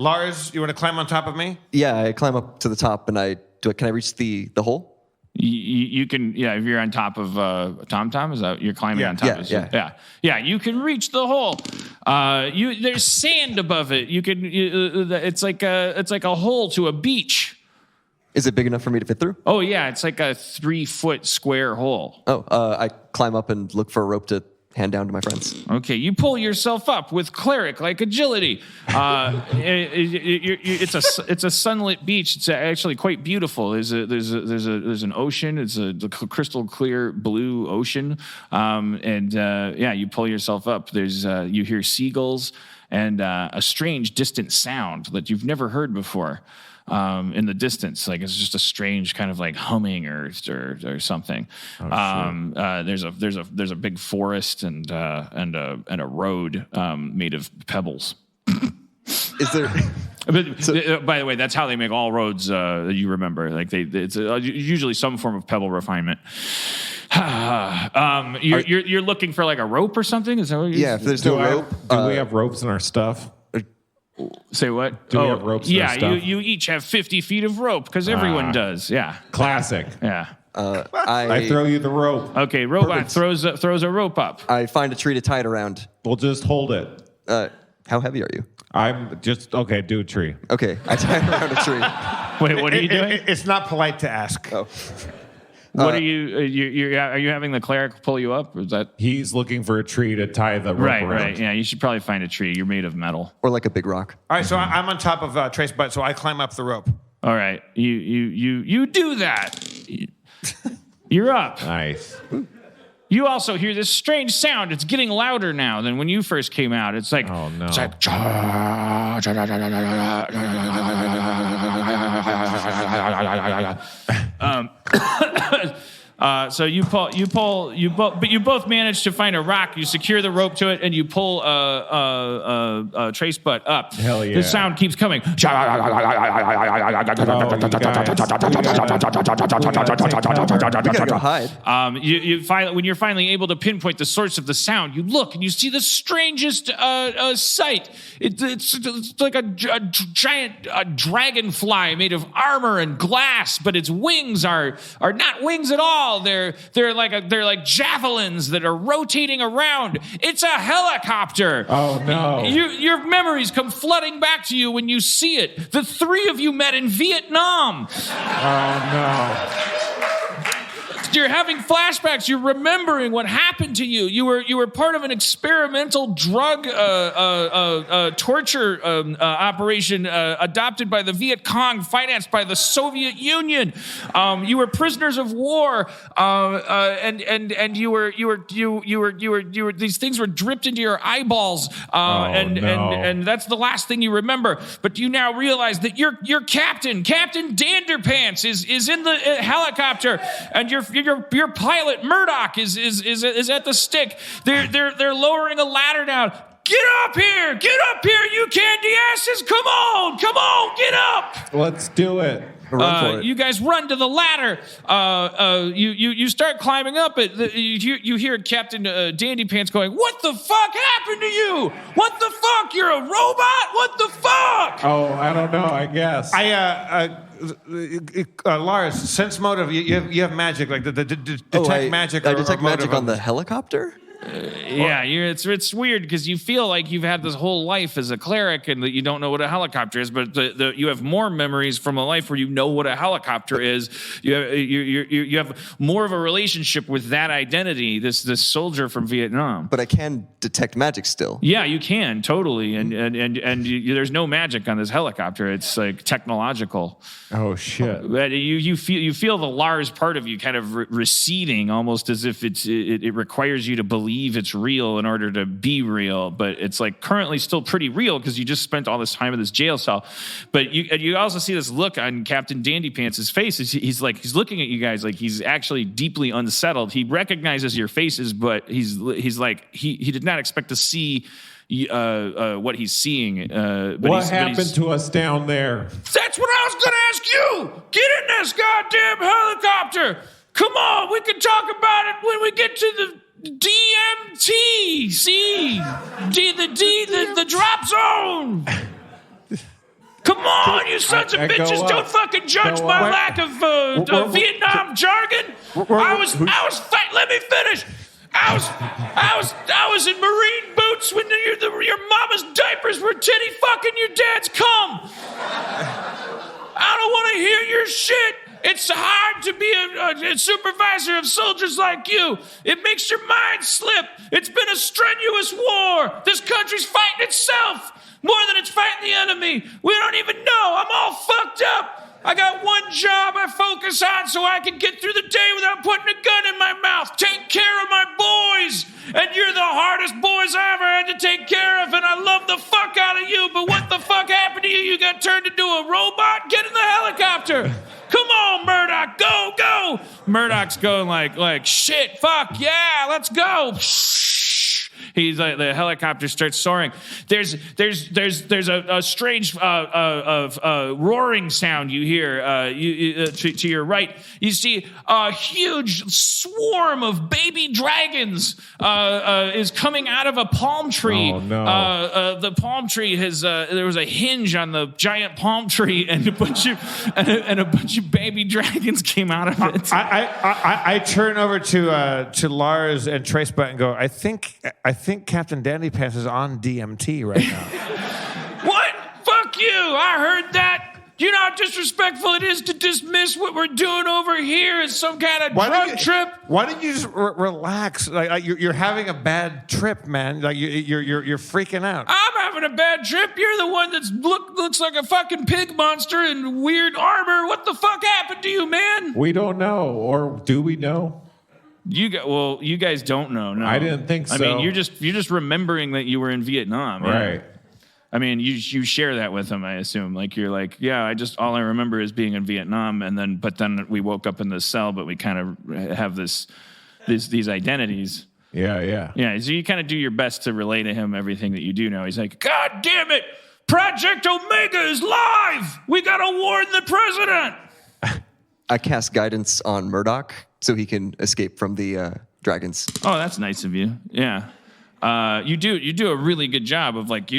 Lars, you want to climb on top of me? Yeah, I climb up to the top, and can I reach the hole? You can, if you're on top of TomTom, is that you're climbing on top of it? Yeah. You can reach the hole. There's sand above it. It's like a hole to a beach. Is it big enough for me to fit through? Oh yeah, it's like a 3-foot square hole. Oh, I climb up and look for a rope to hand down to my friends. Okay, you pull yourself up with cleric-like agility. It's a sunlit beach. It's actually quite beautiful. There's an ocean. It's a crystal clear blue ocean. You pull yourself up. You hear seagulls and a strange distant sound that you've never heard before. In the distance, like it's just a strange kind of like humming or something. There's a big forest and a road made of pebbles. Is there? By the way, that's how they make all roads. You remember, like it's usually some form of pebble refinement. You're looking for like a rope or something? Is that what Yeah, if there's no rope. Do we have ropes in our stuff? Say what? Do we have ropes? Yeah, and stuff? you each have 50 feet of rope because everyone does. Yeah, Classic. yeah. I throw you the rope. Okay, robot Perfect. throws a rope up. I find a tree to tie it around. We'll just hold it. How heavy are you? I'm just okay. Do a tree. Okay, I tie it around a tree. Wait, what are you doing? It's not polite to ask. Oh. What are you? Are you having the cleric pull you up? Or is that He's looking for a tree to tie the rope right? around. Right. Yeah, you should probably find a tree. You're made of metal. Or like a big rock. All right, so I'm on top of Trace Butt, so I climb up the rope. All right, you do that. You're up. Nice. You also hear this strange sound. It's getting louder now than when you first came out. It's like, Oh no. it's like, so you both manage to find a rock. You secure the rope to it, and you pull a Trace Butt up. Hell yeah. The sound keeps coming. We gotta go hide. When you're finally able to pinpoint the source of the sound, you look and you see the strangest sight. It's like a giant dragonfly made of armor and glass, but its wings are not wings at all. They're like javelins that are rotating around. It's a helicopter. Oh no. Your memories come flooding back to you when you see it. The three of you met in Vietnam. Oh no. You're having flashbacks. You're remembering what happened to you. You were part of an experimental drug torture operation adopted by the Viet Cong, financed by the Soviet Union. You were prisoners of war, and you were these things were dripped into your eyeballs, and that's the last thing you remember. But you now realize that your Captain Danderpants is in the helicopter, and your pilot Murdoch is at the stick. They're lowering a ladder down. Get up here, you candy asses! Come on, get up! Let's do it. Run for it. You guys run to the ladder. You start climbing up it. You hear Captain Dandy Pants going, "What the fuck happened to you? What the fuck? You're a robot? What the fuck?" Oh, I don't know. I guess. Lars, sense motive. You have magic, like detect magic. I or detect magic motive. on the helicopter? Yeah, it's weird because you feel like you've had this whole life as a cleric and that you don't know what a helicopter is, but you have more memories from a life where you know what a helicopter is. You have more of a relationship with that identity, this soldier from Vietnam. But I can detect magic still. Yeah, you can totally, and there's no magic on this helicopter. It's like technological. Oh shit. But you feel the Lars part of you kind of receding, almost as if it requires you to believe it's real in order to be real. But it's like currently still pretty real because you just spent all this time in this jail cell. But you also see this look on Captain Dandy Pants' face. He's looking at you guys like he's actually deeply unsettled. He recognizes your faces, but he's like he did not expect to see what he's seeing. What happened to us down there? That's what I was going to ask you. Get in this goddamn helicopter. Come on, we can talk about it when we get to the DMT. See, the drop zone. Come on, you sons of bitches! Don't fucking judge my lack of Vietnam jargon. I was let me finish. I was in Marine boots when your mama's diapers were titty fucking your dad's cum. I don't want to hear your shit. It's hard to be a supervisor of soldiers like you. It makes your mind slip. It's been a strenuous war. This country's fighting itself more than it's fighting the enemy. We don't even know. I'm all fucked up. I got one job I focus on so I can get through the day without putting a gun in my mouth. Take care of my boys. And you're the hardest boys I ever had to take care of, and I love the fuck out of you, but what the fuck happened to you? You got turned into a robot? Get in the helicopter. Come on, Murdoch, go. Murdoch's going like, shit, fuck, yeah, let's go. He's like, the helicopter starts soaring. There's a strange roaring sound you hear to your right. You see a huge swarm of baby dragons is coming out of a palm tree. Oh, no. The palm tree has there was a hinge on the giant palm tree, and a bunch of baby dragons came out of it. I turn over to Lars and Trace Butt and go, I think Captain Dandy Pants is on DMT right now. What? Fuck you! I heard that. Do you know how disrespectful it is to dismiss what we're doing over here as some kind of drug trip? Why don't you just relax? Like you're having a bad trip, man. Like you're freaking out. I'm having a bad trip. You're the one that looks like a fucking pig monster in weird armor. What the fuck happened to you, man? We don't know, or do we know? You guys don't know. No, I didn't think so. I mean, you're just remembering that you were in Vietnam, right? I mean, you share that with them, I assume. Like you're like, yeah, all I remember is being in Vietnam, but then we woke up in this cell, but we kind of have these identities. Yeah. So you kind of do your best to relay to him everything that you do know. He's like, God damn it, Project Omega is live. We gotta warn the president. I cast guidance on Murdoch so he can escape from the dragons. Oh, that's nice of you. Yeah. You do a really good job of like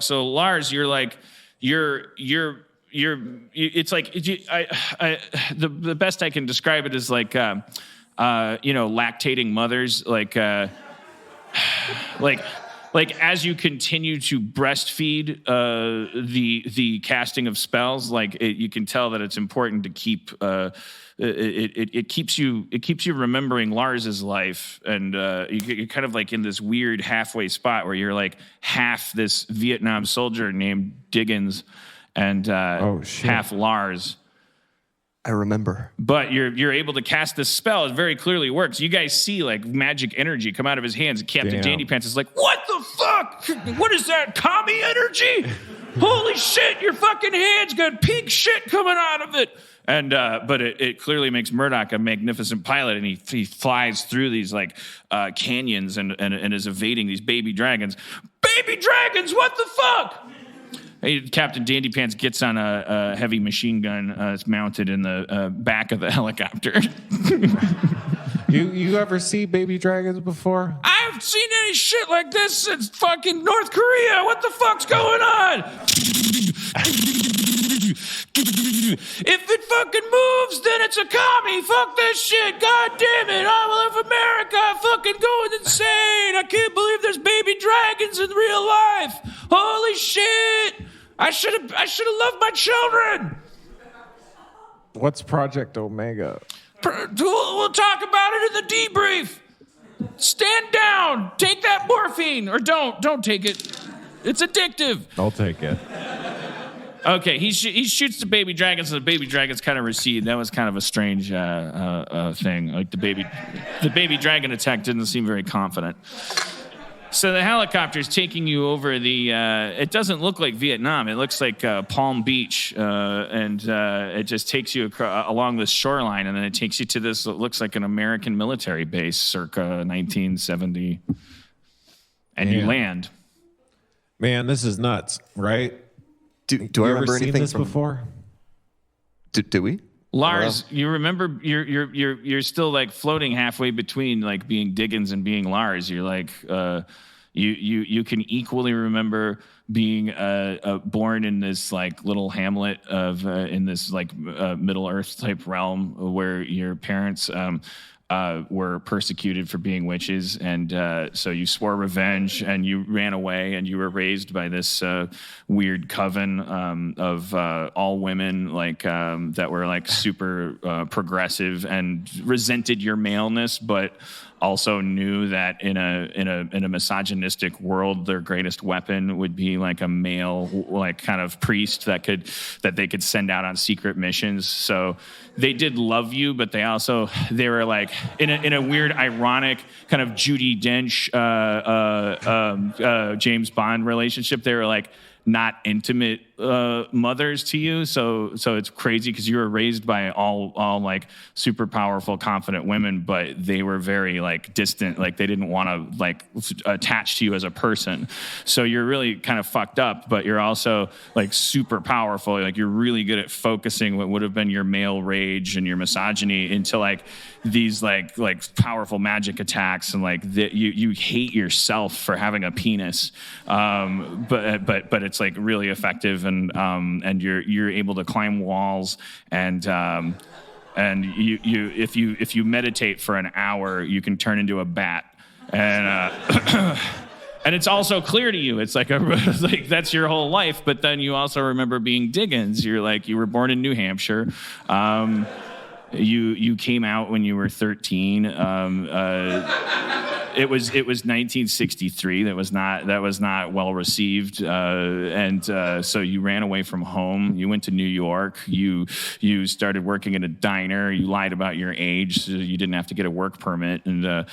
so Lars, you're like it's like the best I can describe it is like lactating mothers like as you continue to breastfeed the casting of spells, you can tell that it's important to keep it keeps you remembering Lars's life, and you're kind of like in this weird halfway spot where you're like half this Vietnam soldier named Diggins and half Lars. I remember. But you're able to cast this spell. It very clearly works. You guys see like magic energy come out of his hands. Captain Dandy Pants is like, what the fuck? What is that? Commie energy? Holy shit, your fucking hand's got pink shit coming out of it. And but it clearly makes Murdoch a magnificent pilot, and he flies through these like canyons and is evading these baby dragons. Baby dragons, what the fuck? Captain Dandy Pants gets on a heavy machine gun. It's mounted in the back of the helicopter. You ever see baby dragons before? I haven't seen any shit like this since fucking North Korea. What the fuck's going on? If it fucking moves, then it's a commie. Fuck this shit. God damn it. I love America. I'm fucking going insane. I can't believe there's baby dragons in real life. Holy shit. I should have loved my children. What's Project Omega? We'll talk about it in the debrief. Stand down. Take that morphine. Or don't take it. It's addictive. I'll take it. Okay, he shoots the baby dragons, and the baby dragons kind of recede. That was kind of a strange thing. Like the baby dragon attack didn't seem very confident. So the helicopter's taking you over it doesn't look like Vietnam. It looks like Palm Beach, and it just takes you along the shoreline, and then it takes you to this, it looks like an American military base circa 1970, and you land. Man, this is nuts, right? Do I remember ever seen anything this from before? Do we? Lars, you remember you're still like floating halfway between like being Diggins and being Lars. You're like you can equally remember being born in this like little hamlet of in this like Middle Earth type realm where your parents were persecuted for being witches, and so you swore revenge and you ran away, and you were raised by this weird coven of all women, like that were like super progressive and resented your maleness, but also knew that in a misogynistic world, their greatest weapon would be like a male, like kind of priest that they could send out on secret missions. So they did love you, but they were like in a weird, ironic kind of Judi Dench, James Bond relationship. They were like not intimate mothers to you, so it's crazy because you were raised by all like super powerful, confident women, but they were very like distant, like they didn't want to like attach to you as a person. So you're really kind of fucked up, but you're also like super powerful. Like you're really good at focusing what would have been your male rage and your misogyny into like these like powerful magic attacks, and like you hate yourself for having a penis, but it's like really effective. And you're able to climb walls, and you if you meditate for an hour, you can turn into a bat, and and it's also clear to you. It's like like that's your whole life, but then you also remember being Diggins. You're like, you were born in New Hampshire. You came out when you were 13. It was 1963. That was not well received, and so you ran away from home. You went to New York. You started working in a diner. You lied about your age so you didn't have to get a work permit, and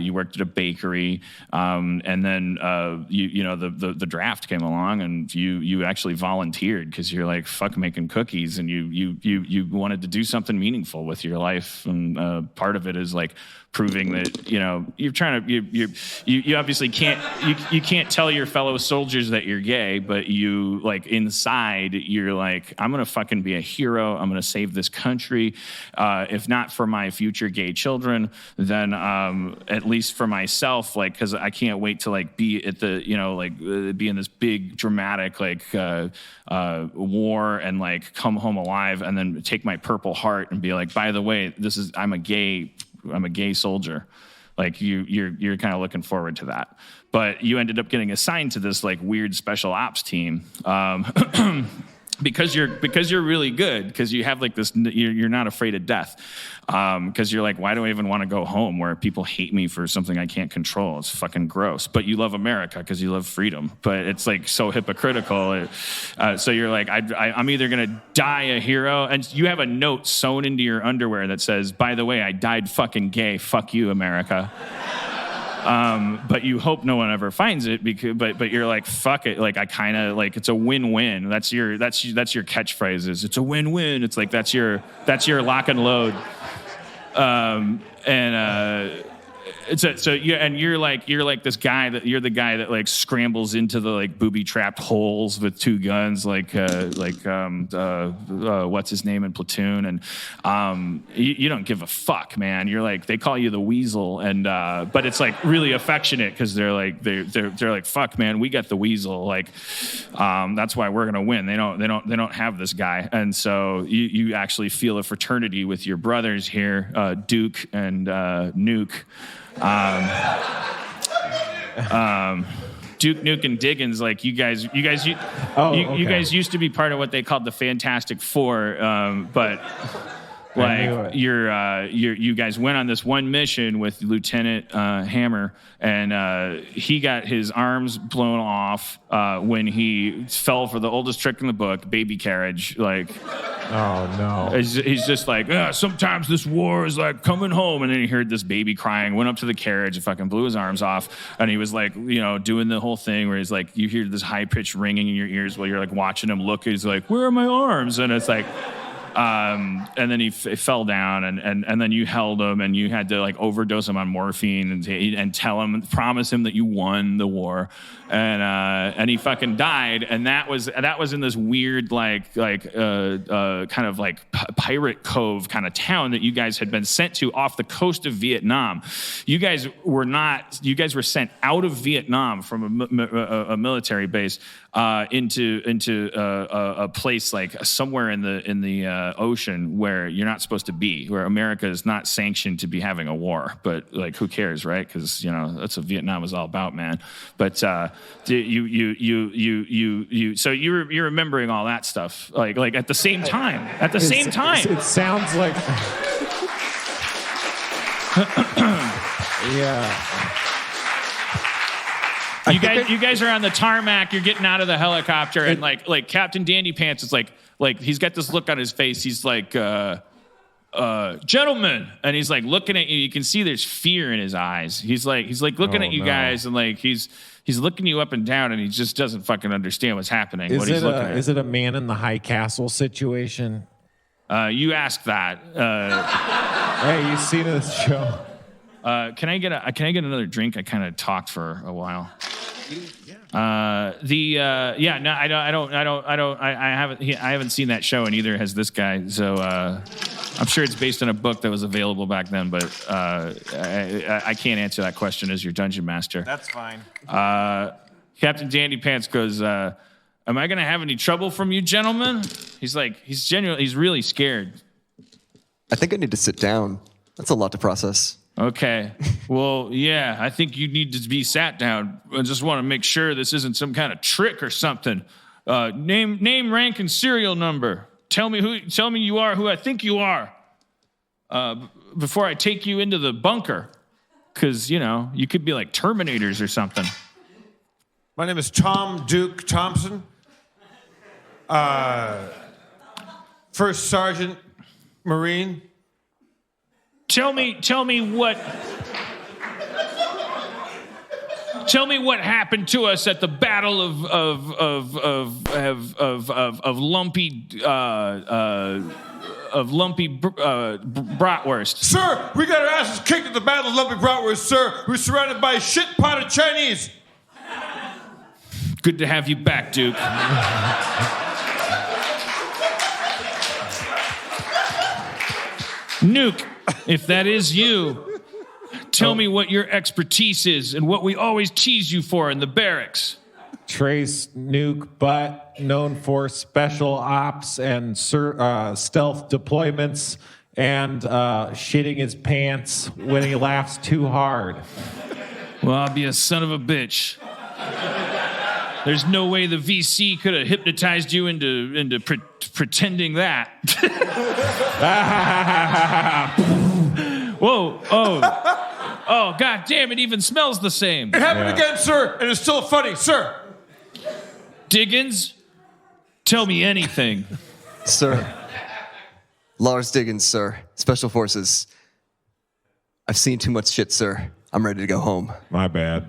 you worked at a bakery. And then the draft came along, and you actually volunteered because you're like, fuck making cookies, and you wanted to do something meaningful with your life, and part of it is like proving that you're trying to you obviously can't tell your fellow soldiers that you're gay, but you like inside you're like, I'm gonna fucking be a hero. I'm gonna save this country, if not for my future gay children, then at least for myself, like, because I can't wait to like be at the be in this big dramatic like war and like come home alive, and then take my Purple Heart and be like, by the way, I'm a gay soldier. Like you're kind of looking forward to that, but you ended up getting assigned to this like weird special ops team, because you're really good, because you have like this, you're not afraid of death, because you're like, why do I even want to go home where people hate me for something I can't control? It's fucking gross. But you love America because you love freedom, but it's like so hypocritical. So you're like, I'm either gonna die a hero, and you have a note sewn into your underwear that says, by the way, I died fucking gay, fuck you, America. But you hope no one ever finds it, but you're like, fuck it, like I kind of like, it's a win-win. That's your catchphrase, is it's a win-win. It's like that's your lock and load. You're like this guy that you're the guy that like scrambles into the like booby trapped holes with two guns, like what's his name in Platoon, and you don't give a fuck, man. You're like, they call you the Weasel, and but it's like really affectionate because they're like, fuck, man, we got the Weasel, like that's why we're gonna win. They don't have this guy, and so you actually feel a fraternity with your brothers here, Duke and Nuke. Duke, Nuke, and Diggins, like you guys used to be part of what they called the Fantastic Four, but like you guys went on this one mission with Lieutenant Hammer, and he got his arms blown off when he fell for the oldest trick in the book, baby carriage. Like, oh no, he's just like, sometimes this war is like coming home, and then he heard this baby crying, went up to the carriage and fucking blew his arms off, and he was like, doing the whole thing where he's like, you hear this high pitched ringing in your ears while you're like watching him look. He's like, where are my arms? And it's like. And then he fell down, and then you held him, and you had to like overdose him on morphine and promise him that you won the war, and he fucking died, and that was in this weird like kind of like pirate cove kind of town that you guys had been sent to off the coast of Vietnam. You guys were sent out of Vietnam from a military base into a place like somewhere in the ocean where you're not supposed to be, where America is not sanctioned to be having a war. But like, who cares, right? Because that's what Vietnam was all about, man. But so you're remembering all that stuff, like at the same time. At the same time, it sounds like. Yeah. You guys are on the tarmac. You're getting out of the helicopter, and like Captain Dandy Pants is like he's got this look on his face. He's like, gentlemen, and he's like looking at you. You can see there's fear in his eyes. He's like looking at you guys, and like he's looking you up and down, and he just doesn't fucking understand what's happening. Is it a Man in the High Castle situation? You asked that. Hey, you seen this show? Can I get another drink? I kind of talked for a while. I haven't seen that show, and neither has this guy. So I'm sure it's based on a book that was available back then, but I can't answer that question as your dungeon master. That's fine. Captain Dandy Pants goes, am I gonna have any trouble from you, gentlemen? He's really scared. I think I need to sit down. That's a lot to process. Okay. Well, yeah, I think you need to be sat down. I just want to make sure this isn't some kind of trick or something. Name, rank, and serial number. Tell me you are who I think you are. Before I take you into the bunker. Because, you could be like Terminators or something. My name is Tom Duke Thompson. First Sergeant Marine. Tell me what happened to us at the Battle of Lumpy Bratwurst. Sir, we got our asses kicked at the Battle of Lumpy Bratwurst, sir. We're surrounded by a shit pot of Chinese. Good to have you back, Duke. Nuke, if that is you, tell me what your expertise is and what we always tease you for in the barracks. Trace Nuke Butt, known for special ops and stealth deployments and shitting his pants when he laughs too hard. Well, I'll be a son of a bitch. There's no way the VC could have hypnotized you into pretending that. Whoa, oh, god damn, it even smells the same. It happened again, sir, and it's still funny, sir. Diggins, tell me anything. Sir. Lars Diggins, sir. Special Forces. I've seen too much shit, sir. I'm ready to go home. My bad.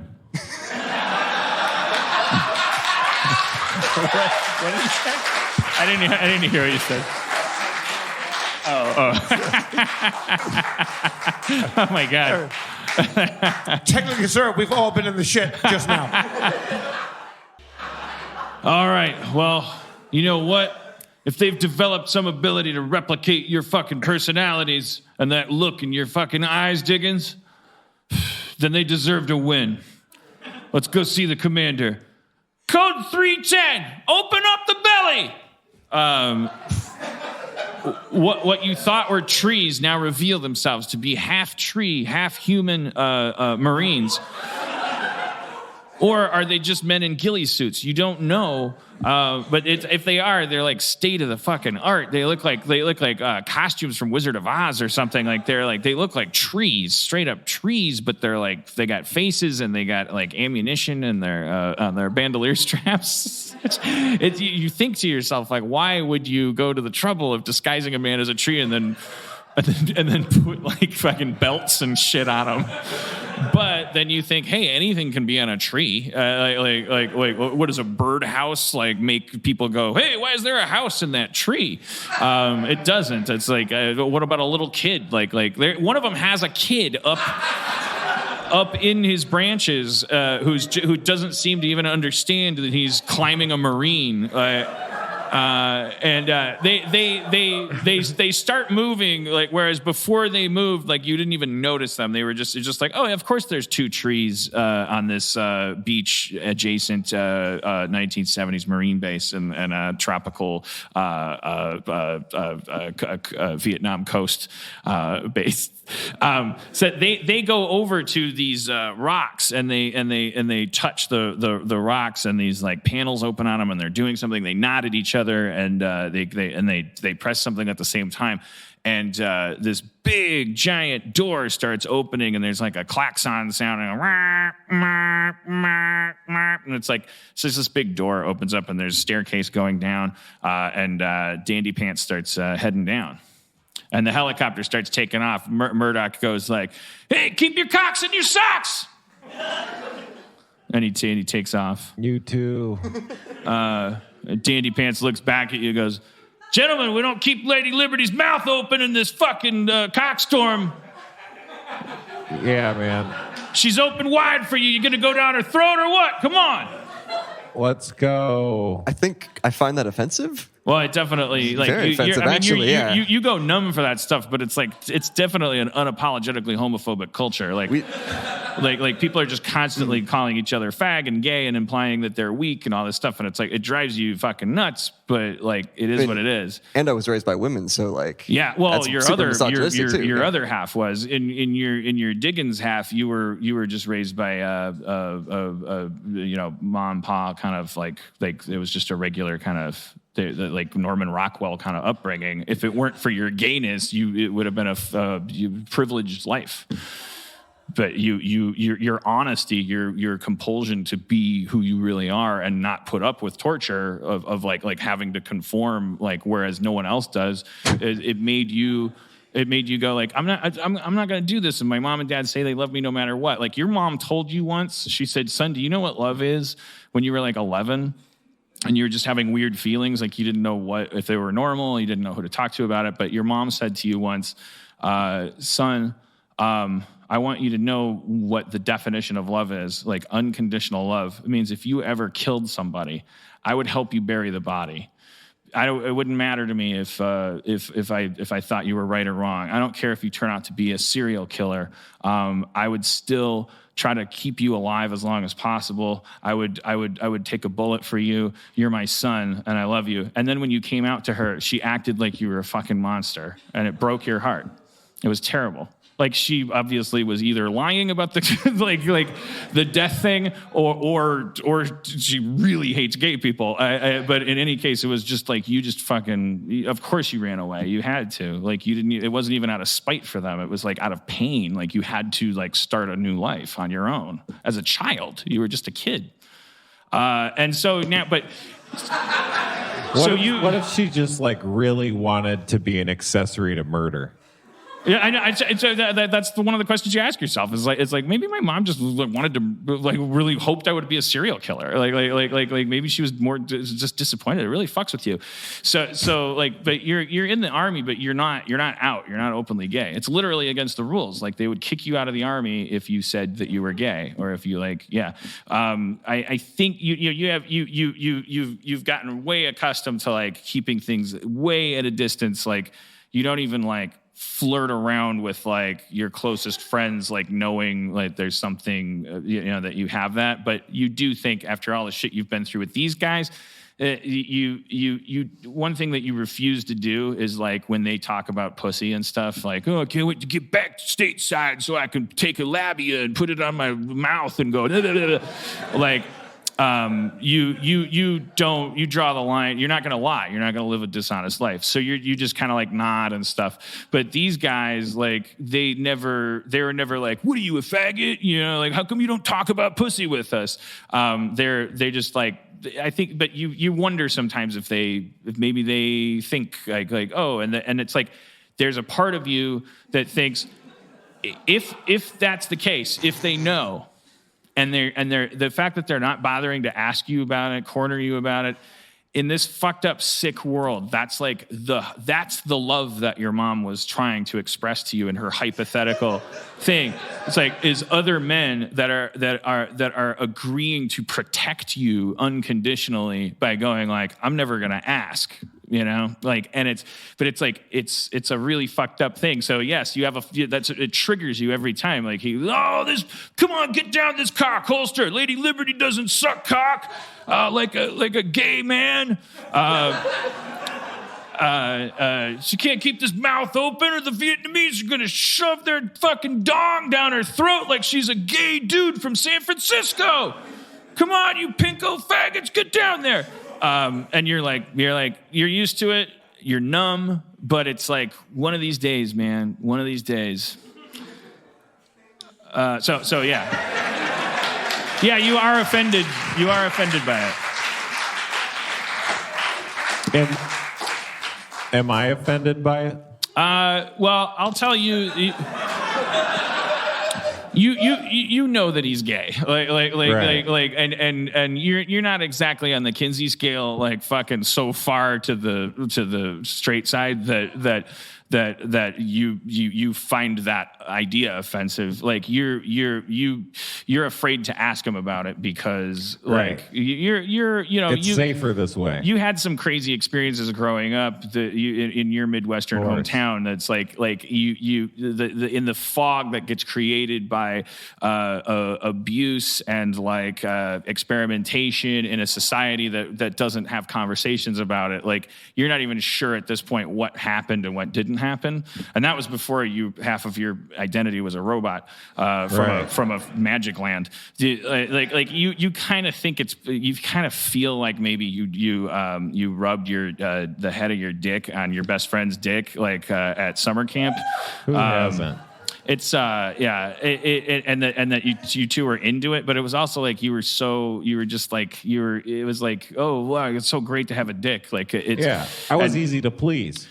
What did you say? I didn't hear what you said. Oh. Oh my God. Technically, sir, we've all been in the shit just now. All right. Well, you know what? If they've developed some ability to replicate your fucking personalities and that look in your fucking eyes, Diggins, then they deserve to win. Let's go see the commander. Code 310, open up the belly. What you thought were trees now reveal themselves to be half tree, half human Marines. Or are they just men in ghillie suits? You don't know. But if they are, they're like state of the fucking art. They look like costumes from Wizard of Oz or something. They look like trees, straight up trees. But they got faces and they got like ammunition and on their bandolier straps. You think to yourself, like, why would you go to the trouble of disguising a man as a tree and then put like fucking belts and shit on him? But then you think, hey, anything can be on a tree. What does a birdhouse make people go, hey, why is there a house in that tree? It doesn't. It's like, what about a little kid? One of them has a kid up in his branches who doesn't seem to even understand that he's climbing a marine. They start moving, like, whereas before they moved, like, you didn't even notice them. They were just like, oh, of course there's 2 trees on this beach adjacent 1970s Marine base and a tropical Vietnam coast base. So they go over to these rocks and they touch the rocks, and these like panels open on them, and they're doing something. They nod at each other, and they press something at the same time, and this big giant door starts opening, and there's like a klaxon sound, and it's like, so this big door opens up, and there's a staircase going down, and Dandy Pants starts heading down. And the helicopter starts taking off. Murdoch goes like, "Hey, keep your cocks in your socks!" And he takes off. You too. Dandy Pants looks back at you and goes, "Gentlemen, we don't keep Lady Liberty's mouth open in this fucking cockstorm. Yeah, man. She's open wide for you. You gonna go down her throat or what? Come on." Let's go. I think I find that offensive. Well, it definitely like Very offensive, actually. you go numb for that stuff, but it's like it's definitely an unapologetically homophobic culture. Like, like people are just constantly calling each other fag and gay and implying that they're weak and all this stuff, and it's like it drives you fucking nuts. But like it is what it is. And I was raised by women, so like yeah. Well, that's your super other misogynistic too, your yeah. other half was in your Diggins half. You were just raised by mom, pa, kind of like it was just a regular kind of. Like Norman Rockwell kind of upbringing. If it weren't for your gayness, it would have been a privileged life. But your honesty, your compulsion to be who you really are and not put up with torture of like having to conform, like whereas no one else does, it made you go like, I'm not going to do this. And my mom and dad say they love me no matter what. Like your mom told you once, she said, "Son, do you know what love is?" When you were like 11. And you were just having weird feelings, like you didn't know if they were normal, you didn't know who to talk to about it. But your mom said to you once, "Son, I want you to know what the definition of love is, like unconditional love. It means if you ever killed somebody, I would help you bury the body. It wouldn't matter to me if I thought you were right or wrong. I don't care if you turn out to be a serial killer. I would still try to keep you alive as long as possible. I would take a bullet for you. You're my son, and I love you." And then when you came out to her, she acted like you were a fucking monster, and it broke your heart. It was terrible. Like she obviously was either lying about the like the death thing, or she really hates gay people. But in any case, it was just like you just fucking. Of course, you ran away. You had to. Like you didn't. It wasn't even out of spite for them. It was like out of pain. Like you had to like start a new life on your own as a child. You were just a kid. And so now, but. What if she just like really wanted to be an accessory to murder? Yeah, I know. So that's one of the questions you ask yourself. It's like maybe my mom just wanted to like really hoped I would be a serial killer. Like maybe she was more just disappointed. It really fucks with you. So like, but you're in the army, but you're not out. You're not openly gay. It's literally against the rules. Like they would kick you out of the army if you said that you were gay, or if you like yeah. I think you've gotten way accustomed to like keeping things way at a distance. Like you don't even like flirt around with like your closest friends, like knowing like there's something that you have that, but you do think after all the shit you've been through with these guys, you one thing that you refuse to do is like when they talk about pussy and stuff, like, "Oh, I can't wait to get back stateside so I can take a labia and put it on my mouth and go," like. You draw the line. You're not going to lie. You're not going to live a dishonest life. So you just kind of like nod and stuff. But these guys, like, they were never like, "What are you, a faggot? You know, like, how come you don't talk about pussy with us?" They just like, I think, but you wonder sometimes if maybe they think like, oh, and it's like, there's a part of you that thinks if that's the case, if they know, and the fact that they're not bothering to ask you about it, corner you about it, in this fucked up, sick world, that's the love that your mom was trying to express to you in her hypothetical thing. It's like is other men that are agreeing to protect you unconditionally by going like, I'm never gonna ask. You know, like, and it's a really fucked up thing. So yes, you have it triggers you every time. Like come on, get down this cock holster. Lady Liberty doesn't suck cock, like a gay man. She can't keep this mouth open or the Vietnamese are gonna shove their fucking dong down her throat like she's a gay dude from San Francisco. Come on, you pinko faggots, get down there. And you're used to it, you're numb, but it's like one of these days, man, one of these days. So yeah. Yeah, you are offended by it. Am I offended by it? Well, I'll tell you. You know that he's gay, right. and you're not exactly on the Kinsey scale, like fucking so far to the straight side that you find that idea offensive. Like you're afraid to ask him about it because like it's safer this way. You had some crazy experiences growing up in your Midwestern hometown. That's like in the fog that gets created by abuse and like experimentation in a society that doesn't have conversations about it. Like you're not even sure at this point what happened and what didn't happen, and that was before half of your identity was a robot from a magic land. You kind of think you kind of feel like maybe you rubbed the head of your dick on your best friend's dick at summer camp. Who hasn't? It's and that you two were into it, but it was also like it was like, oh wow, it's so great to have a dick. Like I was easy to please.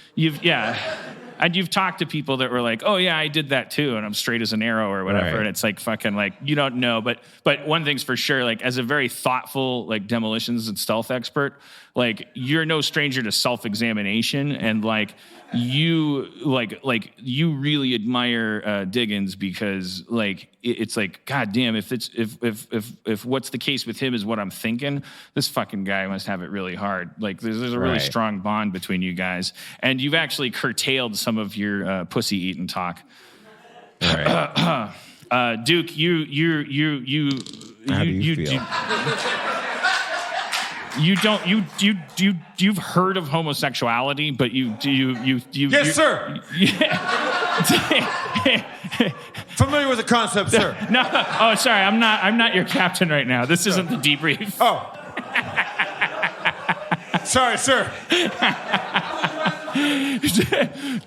And you've talked to people that were like, oh yeah, I did that too, and I'm straight as an arrow or whatever. Right. And it's like fucking like you don't know, but one thing's for sure, like as a very thoughtful like demolitions and stealth expert, like you're no stranger to self-examination, and like you really admire Diggins because like it's like, god damn, if what's the case with him is what I'm thinking, this fucking guy must have it really hard. Like there's a really strong bond between you guys, and you've actually curtailed some of your pussy eating talk. Right. Duke, How do you feel? You've heard of homosexuality, but yes, sir. Familiar with the concept, sir. No, oh, sorry, I'm not your captain right now. This isn't the debrief. Oh. Sorry, sir.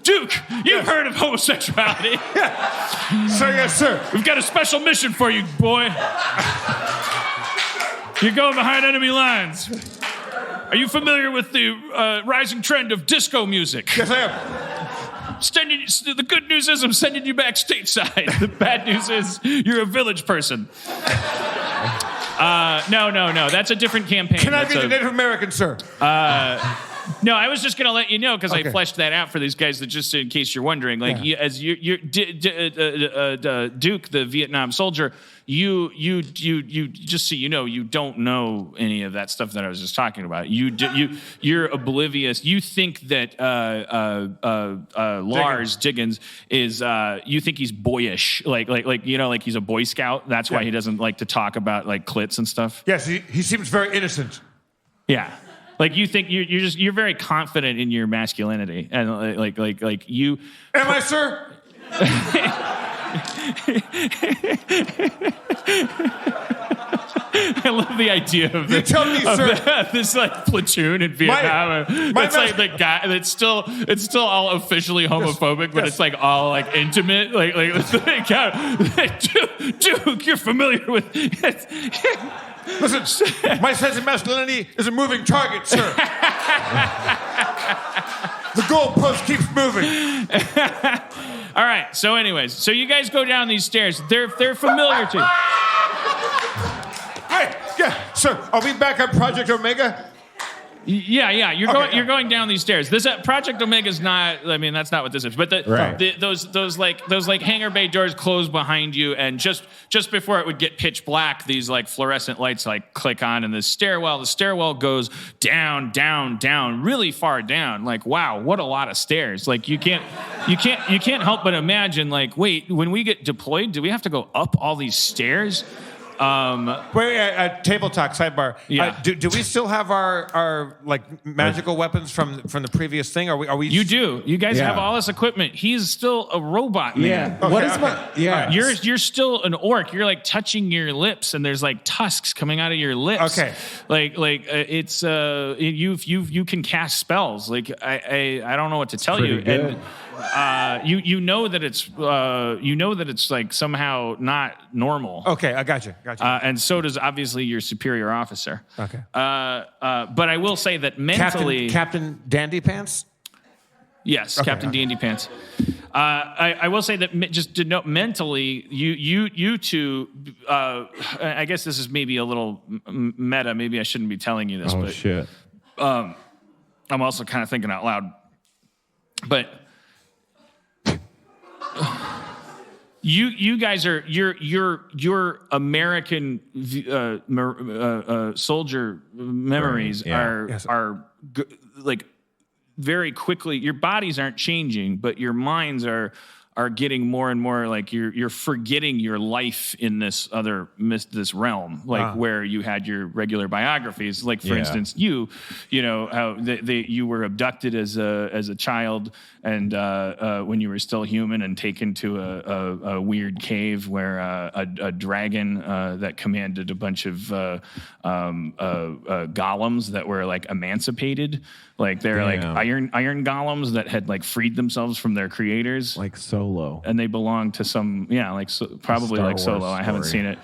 Duke, you've heard of homosexuality. Yeah. Sir, yes, sir. We've got a special mission for you, boy. You're going behind enemy lines. Are you familiar with the rising trend of disco music? Yes, I am. The good news is I'm sending you back stateside. The bad news is you're a village person. No. That's a different campaign. Can I be the Native American, sir? No, I was just going to let you know because I fleshed that out for these guys that just in case you're wondering, like Duke, the Vietnam soldier, you just so you know, you don't know any of that stuff that I was just talking about. You're oblivious. You think that Lars Diggins is you think he's boyish, like he's a Boy Scout. That's why he doesn't like to talk about like clits and stuff. Yes, he seems very innocent. Yeah. Like you think you're very confident in your masculinity, and like you. Am I, sir? I love the idea of this like platoon in Vietnam. It's like the guy. It's still all officially homophobic, but it's like all like intimate. Like Duke, you're familiar with. Listen, my sense of masculinity is a moving target, sir. The goalpost keeps moving. All right. So, anyways, so you guys go down these stairs. They're familiar to you. Hey, yeah, sir. Are we back on Project Omega? Yeah. You're going down these stairs. This Project Omega is not. I mean, that's not what this is. But those hangar bay doors close behind you, and just before it would get pitch black, these like fluorescent lights like click on, and the stairwell goes down, really far down. Like, wow, what a lot of stairs. Like you can't help but imagine. Like, wait, when we get deployed, do we have to go up all these stairs? Table talk sidebar. Yeah. Do we still have our like magical weapons from the previous thing? Are we? You do. You guys have all this equipment. He's still a robot man. Yeah. Okay, What is okay. my? Yeah. You're still an orc. You're like touching your lips, and there's like tusks coming out of your lips. Okay. It's you can cast spells. Like I don't know what to tell you. pretty good. And you know that it's like somehow not normal. Okay, I got you. And so does obviously your superior officer. Okay. But I will say that mentally, Captain Dandy Pants. yes, Captain D&D Pants. I will say that just to note mentally, you two. I guess this is maybe a little meta. Maybe I shouldn't be telling you this, Oh but shit. I'm also kind of thinking out loud. But you guys are your American soldier memories are like very quickly. Your bodies aren't changing, but your minds are getting more and more like you're forgetting your life in this realm, like where you had your regular biographies. Like for instance, you know how you were abducted as a child, and when you were still human, and taken to a weird cave where a dragon that commanded a bunch of golems that were like emancipated, like they're like iron golems that had like freed themselves from their creators, Like Solo. and they belong to some probably Star like Solo. Wars I haven't story. seen it.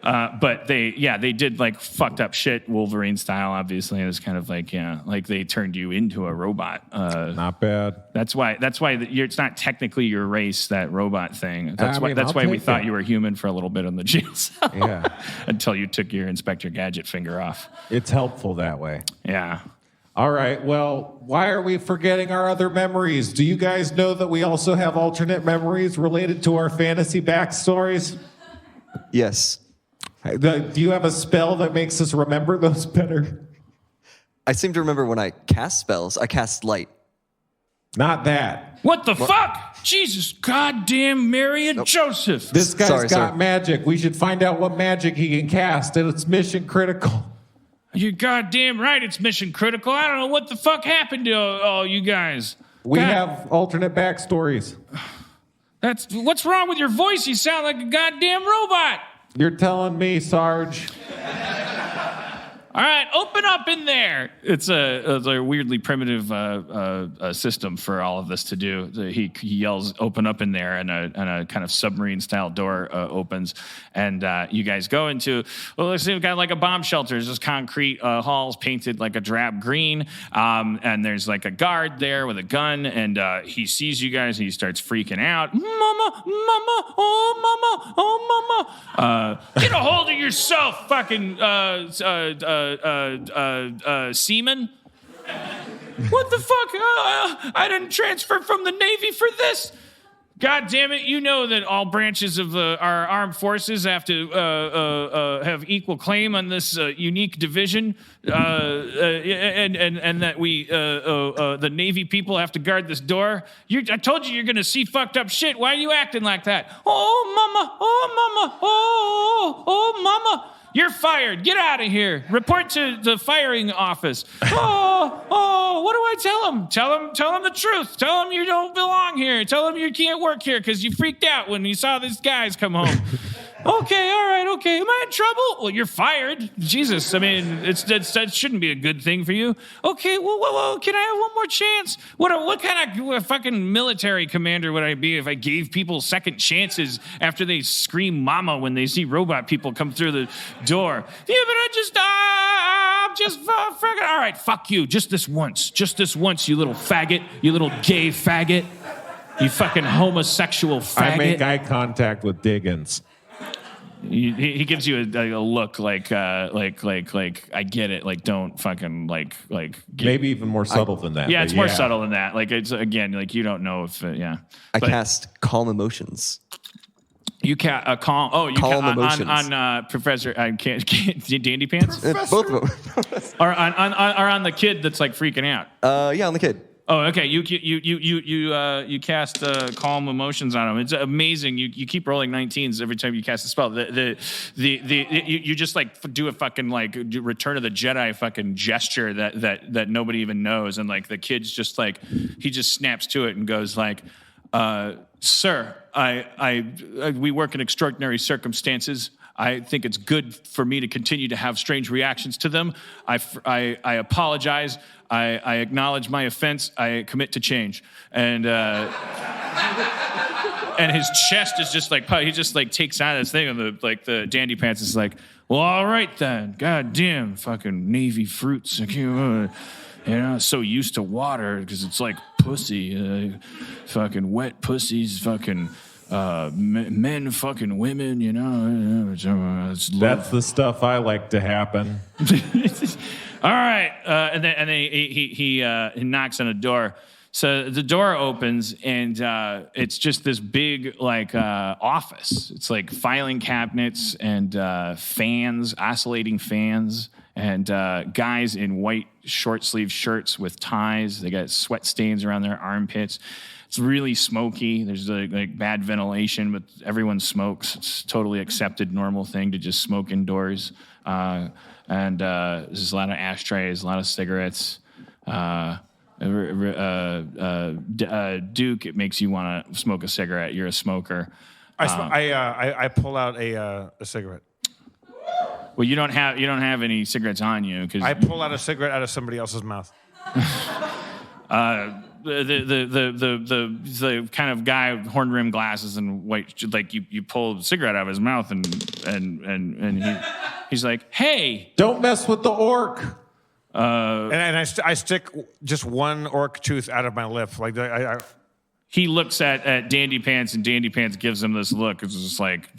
But they did like fucked up shit Wolverine style. Obviously, it was kind of like like they turned you into a robot. Not bad. That's why it's not technically your race, that robot thing. That's why I'll we take thought it. you were human for a little bit on the jail cell. Yeah. Until you took your Inspector Gadget finger off. It's helpful that way. Yeah. All right. Well, why are we forgetting our other memories? Do you guys know that we also have alternate memories related to our fantasy backstories? Yes. Do you have a spell that makes us remember those better? I seem to remember when I cast spells, I cast light. Not that. What the fuck? Jesus goddamn Mary and Joseph. This guy's Sorry, got sir. magic. We should find out what magic he can cast, and it's mission critical. You're goddamn right. It's mission critical. I don't know what the fuck happened to all you guys. We God- have alternate backstories. What's wrong with your voice? You sound like a goddamn robot. You're telling me, Sarge. All right, open up in there. It's a weirdly primitive system for all of this to do. He yells, "Open up in there," and a kind of submarine style door opens, and you guys go into. Well, let's see, we've got like a bomb shelter. There's just concrete halls painted like a drab green, and there's like a guard there with a gun, and he sees you guys and he starts freaking out. Mama, mama, oh mama, oh mama! Get a hold of yourself, fucking seaman. What the fuck? I didn't transfer from the Navy for this. God damn it! You know that all branches of our armed forces have to have equal claim on this unique division, and that we the Navy people have to guard this door. I told you you're gonna see fucked up shit. Why are you acting like that? Oh mama! Oh mama! Oh mama! You're fired. Get out of here. Report to the firing office. Oh, what do I tell him? Tell him the truth. Tell him you don't belong here. Tell him you can't work here because you freaked out when you saw these guys come home. Okay, all right, okay. Am I in trouble? Well, you're fired. Jesus, I mean, that shouldn't be a good thing for you. Okay, well, can I have one more chance? What kind of fucking military commander would I be if I gave people second chances after they scream mama when they see robot people come through the door? Yeah, but I'm just fucking, all right, fuck you. Just this once, you little faggot, you little gay faggot, you fucking homosexual faggot. I make eye contact with Diggins. He gives you a look like I get it. Like don't fucking like Maybe even more subtle than that. Yeah, but it's more subtle than that. Like it's again like you don't know if I But cast calm emotions. you can't calm. Oh, you Calm can emotions. on Professor. I can't Dandy Pants Both of them. or on the kid that's like freaking out. Yeah, on the kid. Oh, okay. You cast calm emotions on him. It's amazing. You keep rolling 19s every time you cast a spell. You just like do a fucking like Return of the Jedi fucking gesture that nobody even knows, and like the kid's just like he just snaps to it and goes like, "Sir, we work in extraordinary circumstances. I think it's good for me to continue to have strange reactions to them. I apologize. I acknowledge my offense. I commit to change." And and his chest is just like he just like takes out this thing, and the Dandy Pants is like, "Well, all right then. God damn, fucking Navy fruits. I can't, so used to water because it's like pussy, fucking wet pussies, fucking." Men fucking women, That's the stuff I like to happen. All right, and then he knocks on a door. So the door opens, and it's just this big like office. It's like filing cabinets and fans, oscillating fans, and guys in white short sleeve shirts with ties. They got sweat stains around their armpits. It's really smoky. There's like bad ventilation, but everyone smokes. It's totally accepted, normal thing to just smoke indoors. And there's a lot of ashtrays, a lot of cigarettes. Duke, it makes you want to smoke a cigarette. You're a smoker. I pull out a cigarette. Well, you don't have any cigarettes on you because I pull out a cigarette out of somebody else's mouth. The kind of guy with horn rimmed glasses and white, like you pull a cigarette out of his mouth and he's like, "Hey, Don't mess with the orc. And I stick just one orc tooth out of my lip. Like He looks at Dandy Pants, and Dandy Pants gives him this look. It's just like,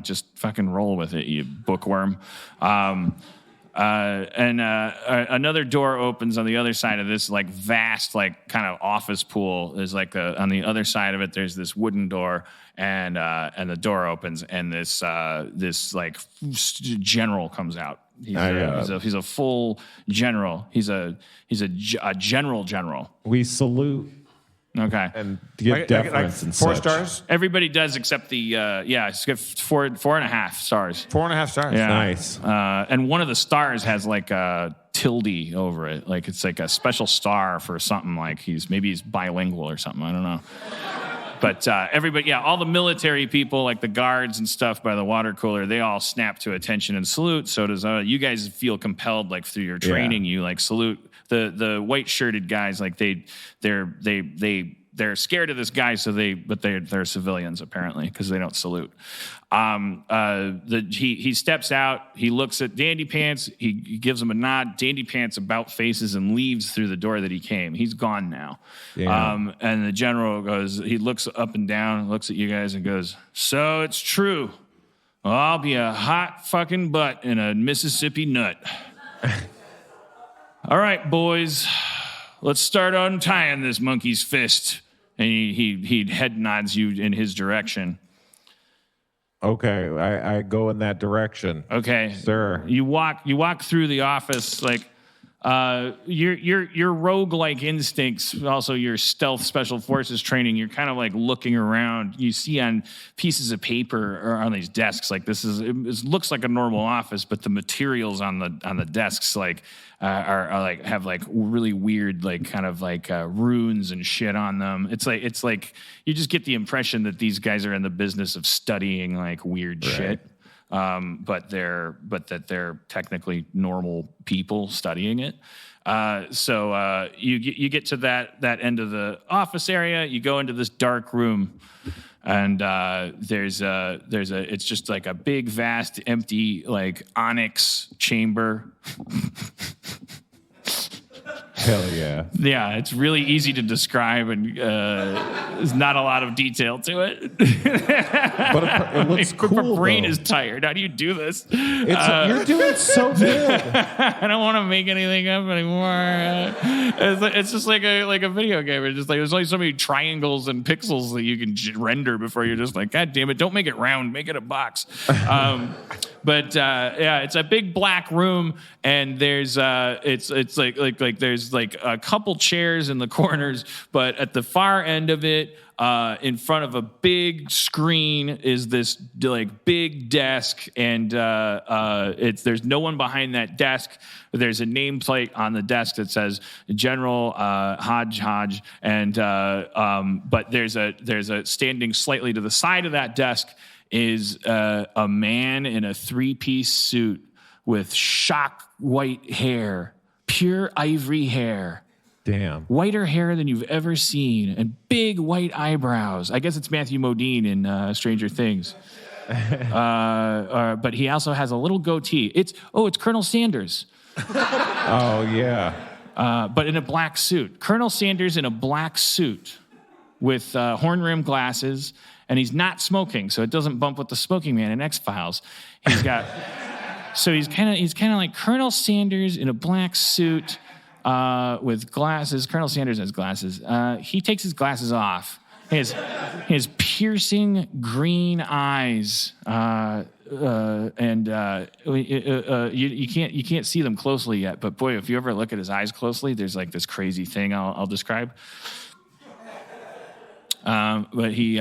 just fucking roll with it, you bookworm. Another door opens on the other side of this like vast like kind of office pool. There's like on the other side of it there's this wooden door, and the door opens, and this like general comes out. He's a full general. He's a general. We salute Okay. and give deference and 4 such. stars. Everybody does except the it's got 4.5 stars. 4.5 stars. Yeah. Nice. And one of the stars has like a tilde over it. Like it's like a special star for something like he's bilingual or something. I don't know. But everybody, all the military people, like the guards and stuff by the water cooler, they all snap to attention and salute. So does you guys feel compelled, like through your training, you like salute the white shirted guys. Like they're scared of this guy, but they're civilians apparently because they don't salute. He steps out. He looks at Dandy Pants. He gives him a nod. Dandy Pants about faces and leaves through the door that he came. He's gone now. Yeah. And the general goes. He looks up and down, looks at you guys, and goes, "So it's true. Well, I'll be a hot fucking butt in a Mississippi nut." All right, boys. Let's start untying this monkey's fist. And he head nods you in his direction. Okay, I go in that direction. Okay, Sir. You walk through the office like your rogue-like instincts, also your stealth special forces training. You're kind of like looking around. You see on pieces of paper or on these desks like it looks like a normal office, but the materials on the desks like are like have like really weird like kind of like runes and shit on them. It's like you just get the impression that these guys are in the business of studying like weird shit. But that they're technically normal people studying it. So you get to that end of the office area. You go into this dark room, and it's just like a big, vast, empty like onyx chamber. Hell yeah. Yeah, it's really easy to describe, and there's not a lot of detail to it. But it looks cool. My brain though. is tired. How do you do this? You're doing so good. I don't want to make anything up anymore. It's just like a video game. It's just like there's only so many triangles and pixels that you can render before you're just like, God damn it! Don't make it round. Make it a box. But it's a big black room, and there's it's like there's like a couple chairs in the corners, but at the far end of it, in front of a big screen, is this like big desk, and there's no one behind that desk. There's a nameplate on the desk that says General Hodge, and but there's a standing slightly to the side of that desk is a man in a three-piece suit with shock white hair, pure ivory hair. Damn. Whiter hair than you've ever seen, and big white eyebrows. I guess it's Matthew Modine in Stranger Things. But he also has a little goatee. It's Colonel Sanders. Oh, yeah. But in a black suit. Colonel Sanders in a black suit with horn-rimmed glasses, and he's not smoking, so it doesn't bump with the smoking man in X-Files. He's got... So he's kind of like Colonel Sanders in a black suit with glasses. Colonel Sanders has glasses. He takes his glasses off. He has piercing green eyes, and you can't see them closely yet. But boy, if you ever look at his eyes closely, there's like this crazy thing I'll describe. But he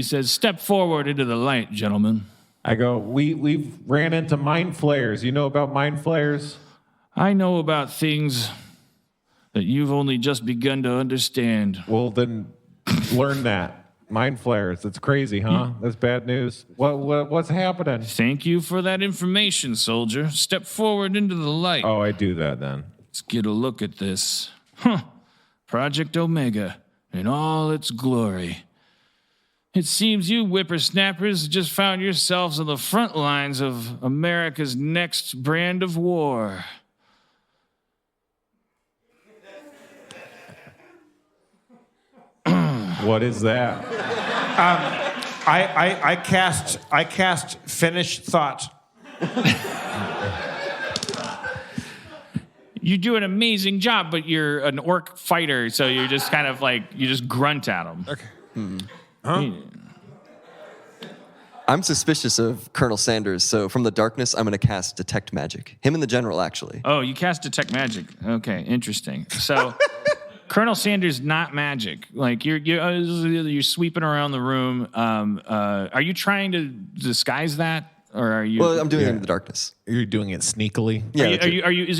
says, "Step forward into the light, gentlemen." I go, we've ran into mind flayers. You know about mind flayers? I know about things that you've only just begun to understand. Well, then learn that. Mind flayers. It's crazy, huh? That's bad news. What's happening? Thank you for that information, soldier. Step forward into the light. Oh, I do that then. Let's get a look at this. Project Omega in all its glory. It seems you whippersnappers just found yourselves on the front lines of America's next brand of war. What is that? I cast finished thought. You do an amazing job, but you're an orc fighter, so you're just kind of like, you just grunt at them. Okay. Huh? I'm suspicious of Colonel Sanders, so from the darkness, I'm going to cast Detect Magic. Him and the General, actually. Oh, you cast Detect Magic. Okay, interesting. So, Colonel Sanders, not magic. Like you're sweeping around the room. Are you trying to disguise that, or are you? Well, I'm doing it in the darkness. You're doing it sneakily. Yeah. Are you? Is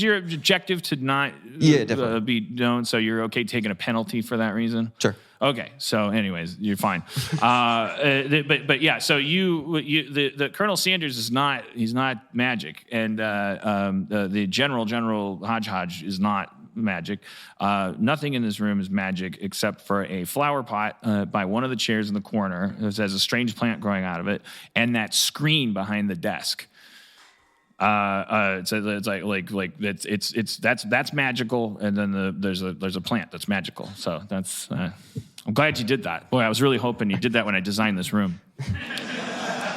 your objective to not? Yeah, definitely. Be known, so you're okay taking a penalty for that reason. Sure. Okay, so anyways, you're fine. But yeah, so the Colonel Sanders is not, he's not magic, and the General Hodge is not magic. Nothing in this room is magic except for a flower pot by one of the chairs in the corner. It has a strange plant growing out of it, and that screen behind the desk. It's that's magical, and then there's a plant that's magical. So that's I'm glad you did that. Boy, I was really hoping you did that when I designed this room.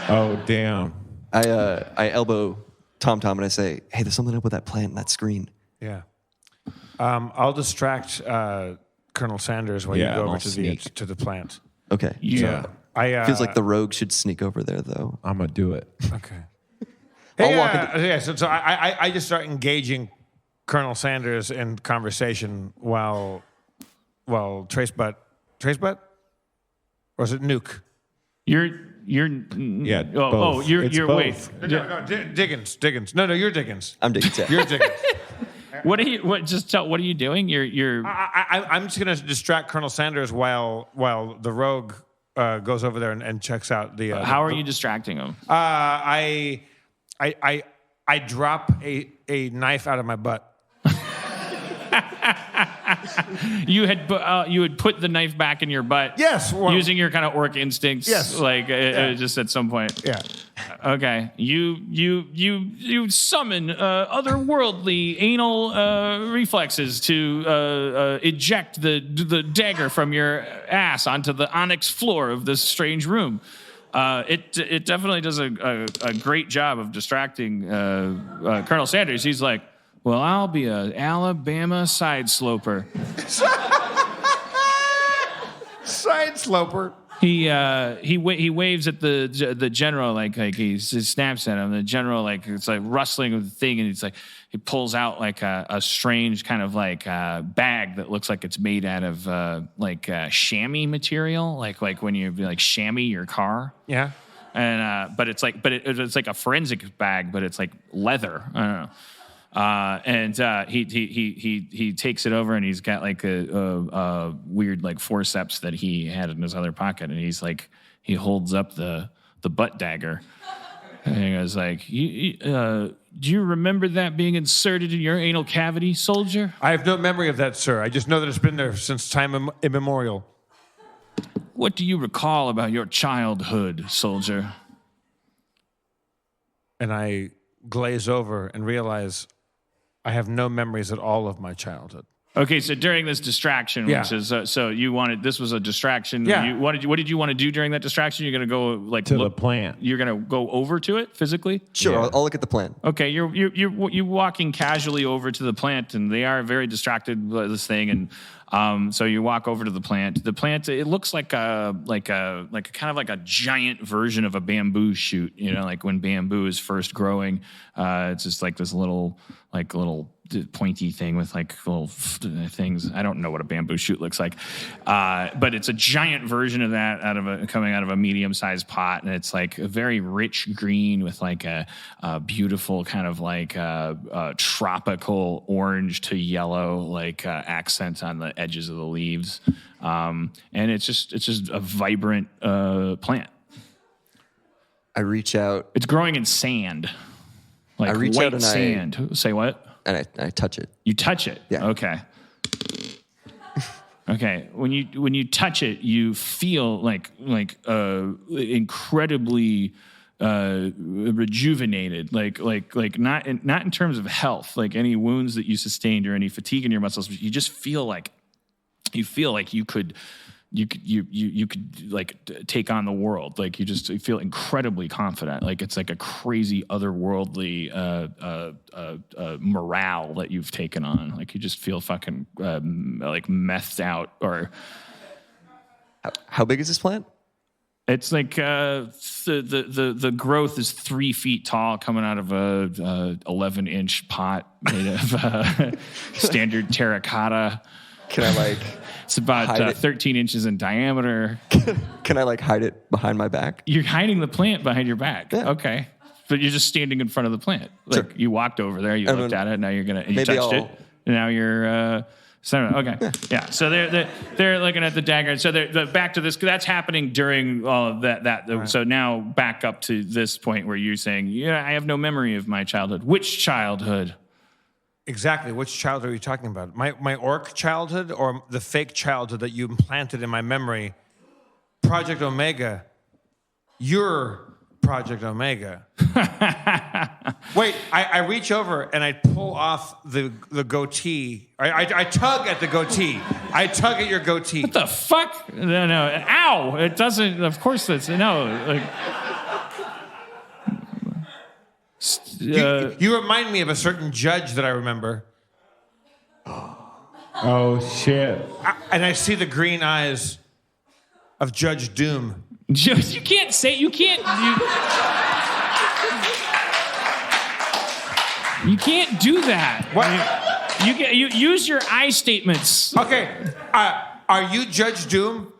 Oh, damn. I elbow Tom and I say, "Hey, there's something up with that plant and that screen." Yeah. I'll distract Colonel Sanders while you go over to the plant. Okay. Yeah. Feels like the rogue should sneak over there, though. I'm going to do it. Okay. Hey, so I just start engaging Colonel Sanders in conversation while Trace Butt, or is it Nuke? You're Yeah. both. You're both. wait. No, Diggins. No, you're Diggins. I'm digging it. You're Diggins. What are you? What are you doing? You're. I'm just gonna distract Colonel Sanders while the rogue goes over there and checks out the. How are you distracting him? I drop a knife out of my butt. You had put the knife back in your butt. Yes, well- using your kind of orc instincts. Yes. like just at some point. Yeah. Okay, you summon otherworldly anal reflexes to eject the dagger from your ass onto the onyx floor of this strange room. It definitely does a great job of distracting Colonel Sanders. He's like, well, I'll be a Alabama side sloper. Side sloper. He waves at the general like he snaps at him. The general it's like rustling with the thing, and it's like he pulls out like a strange kind of like bag that looks like it's made out of chamois material, like when you like chamois your car. Yeah. And but it's like a forensic bag, but it's like leather. I don't know. And he takes it over, and he's got like a weird like forceps that he had in his other pocket, and he holds up the butt dagger, and he goes like, do you remember that being inserted in your anal cavity, soldier? I have no memory of that, sir. I just know that it's been there since time immemorial. What do you recall about your childhood, soldier? And I glaze over and realize I have no memories at all of my childhood. Okay, so during this distraction, Yeah. which is so you wanted this was a distraction. Yeah. What did you want to do during that distraction? You're gonna go like To the plant. You're gonna go over to it physically. Sure, I'll look at the plan. Okay, you're walking casually over to the plant, and they are very distracted by this thing, and so you walk over to the plant. The plant, it looks like a kind of like a giant version of a bamboo shoot. You know, like when bamboo is first growing, it's just like this little pointy thing with like little things. I don't know what a bamboo shoot looks like, but it's a giant version of that coming out of a medium-sized pot, and it's like a very rich green with like a beautiful kind of like tropical orange to yellow like accent on the edges of the leaves, and it's just a vibrant plant. I reach out It's growing in sand, like I reach white out and sand. Say what? and I touch it. You touch it. Yeah. Okay. Okay. When you touch it, you feel like incredibly rejuvenated. Like not in terms of health, like any wounds that you sustained or any fatigue in your muscles. But you just feel like you could like take on the world. Like you feel incredibly confident. Like it's like a crazy otherworldly morale that you've taken on. Like you just feel fucking like methed out. Or How big is this plant? it's like the growth is 3 feet tall, coming out of a 11-inch pot made of standard terracotta. Can I like It's about hide it? 13 inches in diameter. Can I like hide it behind my back? You're hiding the plant behind your back. Yeah. Okay. But you're just standing in front of the plant. Like Sure. you walked over there, you And looked then at it, now you're you maybe touched I'll- it. And now you're okay. Yeah. So they're looking at the dagger. So they're back to this. That's happening during all of that. Right. So now back up to this point where you're saying, yeah, I have no memory of my childhood. Which childhood? Exactly. Which childhood are you talking about? My orc childhood or the fake childhood that you implanted in my memory? Project Omega. Your Project Omega. Wait, I reach over and I pull off the goatee. I tug at the goatee. I tug at your goatee. What the fuck? No. Ow! It doesn't. Of course, it's no. Like. You remind me of a certain judge that I remember. Oh shit. And I see the green eyes of Judge Doom. You can't say. You can't. You can't do that. What? You use your I statements. Okay, are you Judge Doom?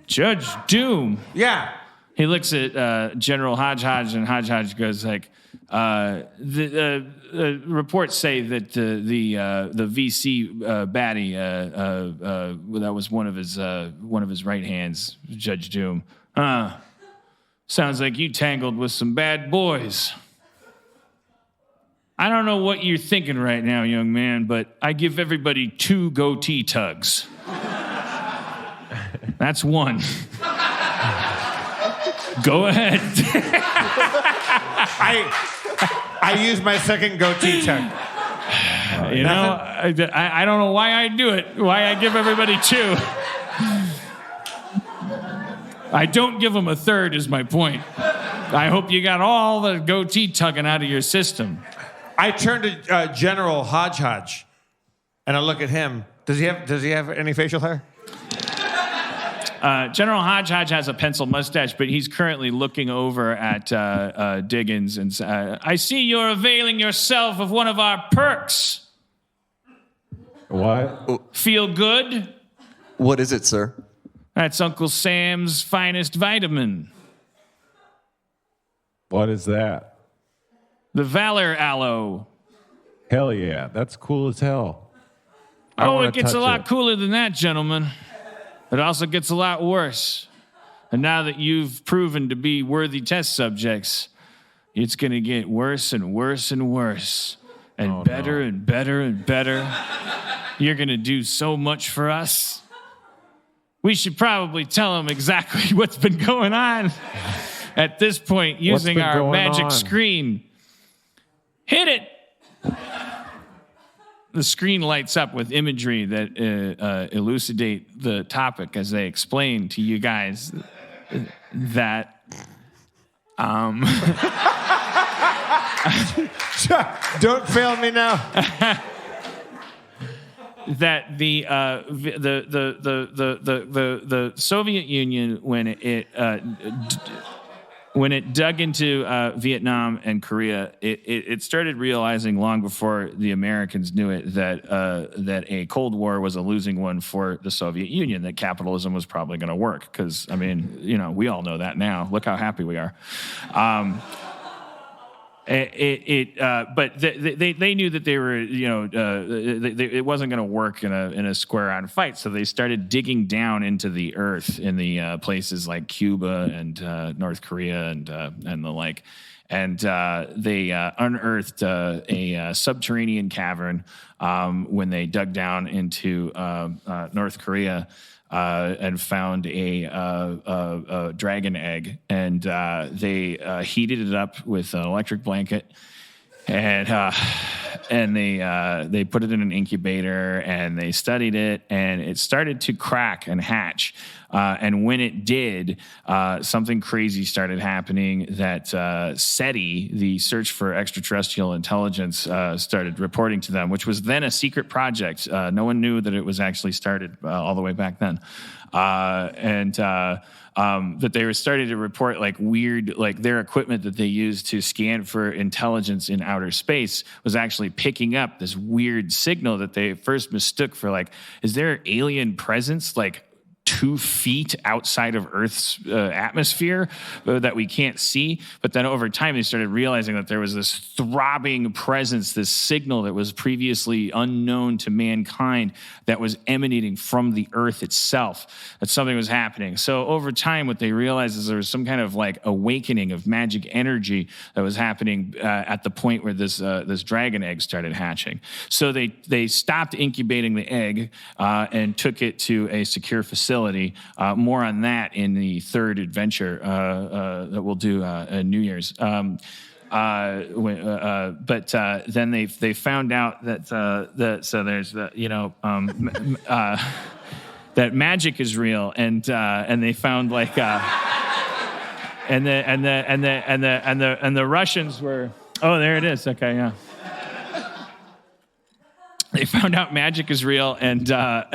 Judge Doom. Yeah. He looks at General Hodge, and Hodge goes like, the reports say that the VC baddie that was one of his right hands, Judge Doom. Sounds like you tangled with some bad boys. I don't know what you're thinking right now, young man, but I give everybody 2 goatee tugs. That's 1. Go ahead. I use my second goatee tug. You know, I don't know why I do it, why I give everybody 2. I don't give them a third is my point. I hope you got all the goatee tugging out of your system. I turn to General Hodge, and I look at him. Does he have any facial hair? General Hodge has a pencil mustache, but he's currently looking over at Diggins and I see you're availing yourself of one of our perks. What? Feel good? What is it, sir? That's Uncle Sam's finest vitamin. What is that? The Valor Aloe. Hell yeah, that's cool as hell. I Oh, wanna it gets a touch lot it. cooler than that, gentlemen. It also gets a lot worse. And now that you've proven to be worthy test subjects, it's going to get worse and worse and worse. And better and better and better. You're going to do so much for us. We should probably tell them exactly what's been going on at this point using been our going magic on? screen. Hit it. The screen lights up with imagery that elucidate the topic as they explain to you guys that Don't fail me now. that the Soviet Union when it dug into Vietnam and Korea, it started realizing long before the Americans knew it that a Cold War was a losing one for the Soviet Union, that capitalism was probably going to work. Because, I mean, you know, we all know that now. Look how happy we are. But they knew that they were, you know, it wasn't going to work in a square-on fight. So they started digging down into the earth in the places like Cuba and North Korea and the like, and they unearthed a subterranean cavern when they dug down into North Korea. And found a dragon egg, and they heated it up with an electric blanket, and they put it in an incubator, and they studied it, and it started to crack and hatch. And when it did, something crazy started happening that SETI, the Search for Extraterrestrial Intelligence, started reporting to them, which was then a secret project. No one knew that it was actually started all the way back then. That they were starting to report like weird, like their equipment that they used to scan for intelligence in outer space was actually picking up this weird signal that they first mistook for like, is there alien presence like 2 feet outside of Earth's atmosphere that we can't see? But then over time, they started realizing that there was this throbbing presence, this signal that was previously unknown to mankind that was emanating from the Earth itself, that something was happening. So over time, what they realized is there was some kind of like awakening of magic energy that was happening at the point where this dragon egg started hatching. So they stopped incubating the egg and took it to a secure facility. More on that in the third adventure that we'll do New Year's. But then they found out that so there's the, you know, that magic is real, and they found like and the Russians were, oh, there it is, okay, yeah. They found out magic is real, and then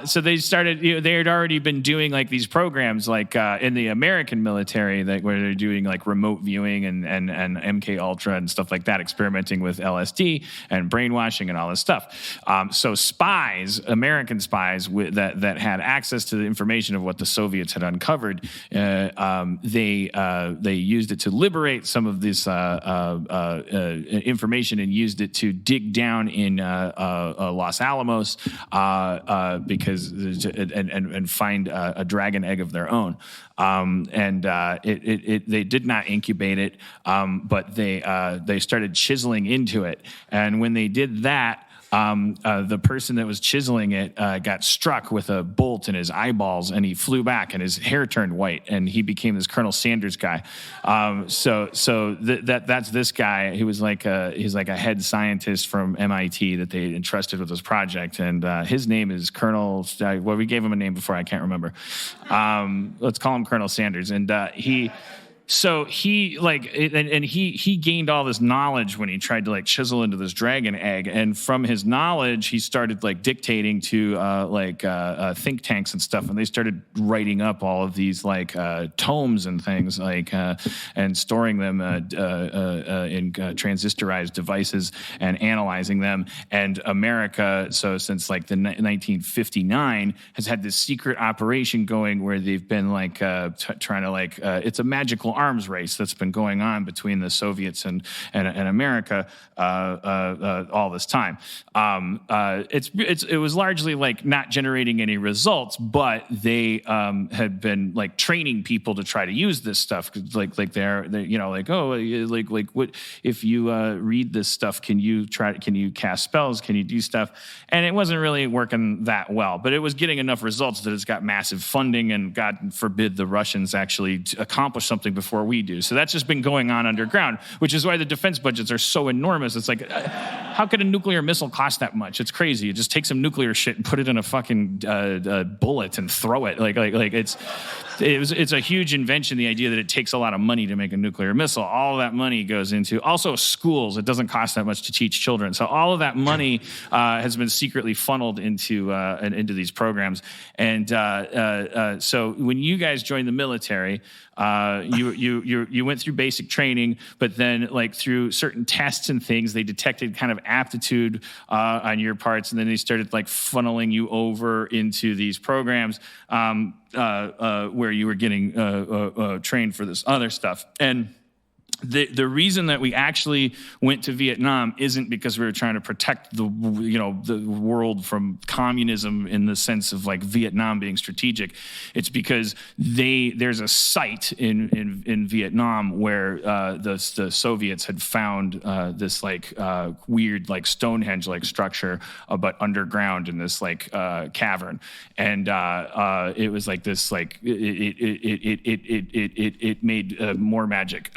so they started. You know, they had already been doing like these programs, like in the American military, that where they're doing like remote viewing and MK Ultra and stuff like that, experimenting with LSD and brainwashing and all this stuff. So spies, American spies that had access to the information of what the Soviets had uncovered, they used it to liberate some of this information and used it to dig down in Los Alamos because and find a dragon egg of their own. They did not incubate it, but they started chiseling into it. And when they did that, the person that was chiseling it got struck with a bolt in his eyeballs, and he flew back, and his hair turned white, and he became this Colonel Sanders guy. That's this guy. He's like a head scientist from MIT that they entrusted with this project, and his name is Colonel. Well, we gave him a name before. I can't remember. Let's call him Colonel Sanders, and he. So he he gained all this knowledge when he tried to chisel into this dragon egg, and from his knowledge he started dictating to think tanks and stuff, and they started writing up all of these tomes and things and storing them in transistorized devices and analyzing them. And America, so since 1959, has had this secret operation going where they've been trying to it's a magical arms race that's been going on between the Soviets and America all this time. It was largely not generating any results, but they had been training people to try to use this stuff. What if you read this stuff? Can you cast spells? Can you do stuff? And it wasn't really working that well, but it was getting enough results that it's got massive funding, and God forbid the Russians actually accomplish something before we do. So that's just been going on underground, which is why the defense budgets are so enormous. It's how could a nuclear missile cost that much? It's crazy. You just take some nuclear shit and put it in a fucking bullet and throw it. It's a huge invention, the idea that it takes a lot of money to make a nuclear missile. All of that money goes into also schools. It doesn't cost that much to teach children. So all of that money has been secretly funneled into these programs. And so when you guys joined the military, you went through basic training, but then through certain tests and things, they detected kind of aptitude on your parts, and then they started funneling you over into these programs where you were getting trained for this other stuff. And the reason that we actually went to Vietnam isn't because we were trying to protect the world from communism in the sense of Vietnam being strategic. It's because there's a site in Vietnam where the Soviets had found this weird Stonehenge structure, but underground in this cavern, and it was this it made more magic.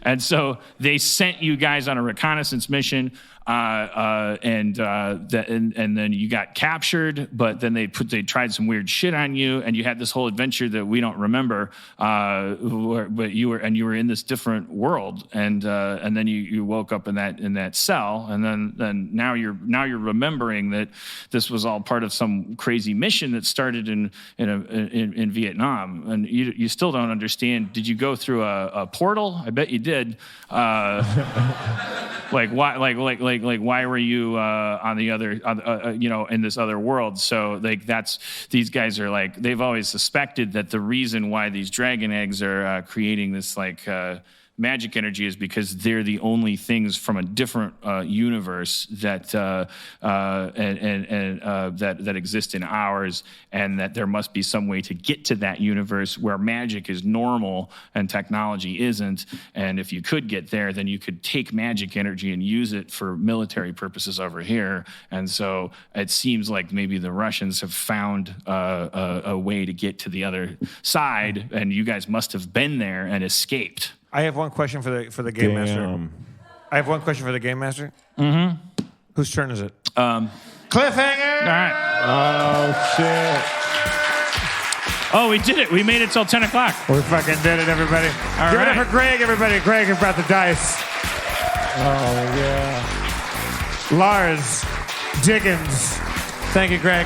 And so they sent you guys on a reconnaissance mission, and then you got captured. But then they tried some weird shit on you, and you had this whole adventure that we don't remember. But you were in this different world, and then you woke up in that cell, and then now you're remembering that this was all part of some crazy mission that started in Vietnam, and you still don't understand. Did you go through a portal? I bet you did. Why were you on the other in this other world? So these guys are they've always suspected that the reason why these dragon eggs are creating this magic energy is because they're the only things from a different universe that that exist in ours, and that there must be some way to get to that universe where magic is normal and technology isn't. And if you could get there, then you could take magic energy and use it for military purposes over here. And so it seems like maybe the Russians have found a way to get to the other side, and you guys must have been there and escaped. I have one question for the game master. I have one question for the game master. Mm-hmm. Whose turn is it? Cliffhanger! All right. Oh, shit. Oh, we did it. We made it till 10 o'clock. We fucking did it, everybody. Give it up for Greg, everybody. Greg has brought the dice. Oh, yeah. Lars Diggins. Thank you, Greg.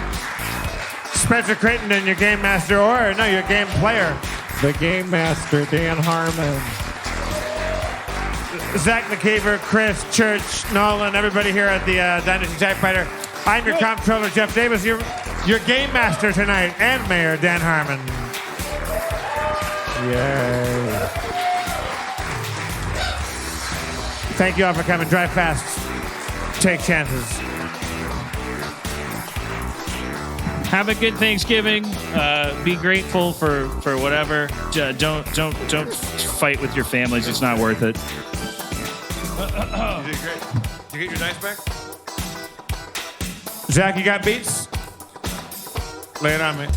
Spencer Crittenden, your game master, or no, your game player. The game master, Dan Harmon. Zach McKeever, Chris, Church, Nolan, everybody here at the Dynasty Typewriter. I'm your comptroller, Jeff Davis, your game master tonight, and Mayor Dan Harmon. Yay. Thank you all for coming. Drive fast. Take chances. Have a good Thanksgiving. Be grateful for whatever. Don't fight with your families. It's not worth it. You did great. Did you get your dice back? Zach, you got beats? Lay it on me.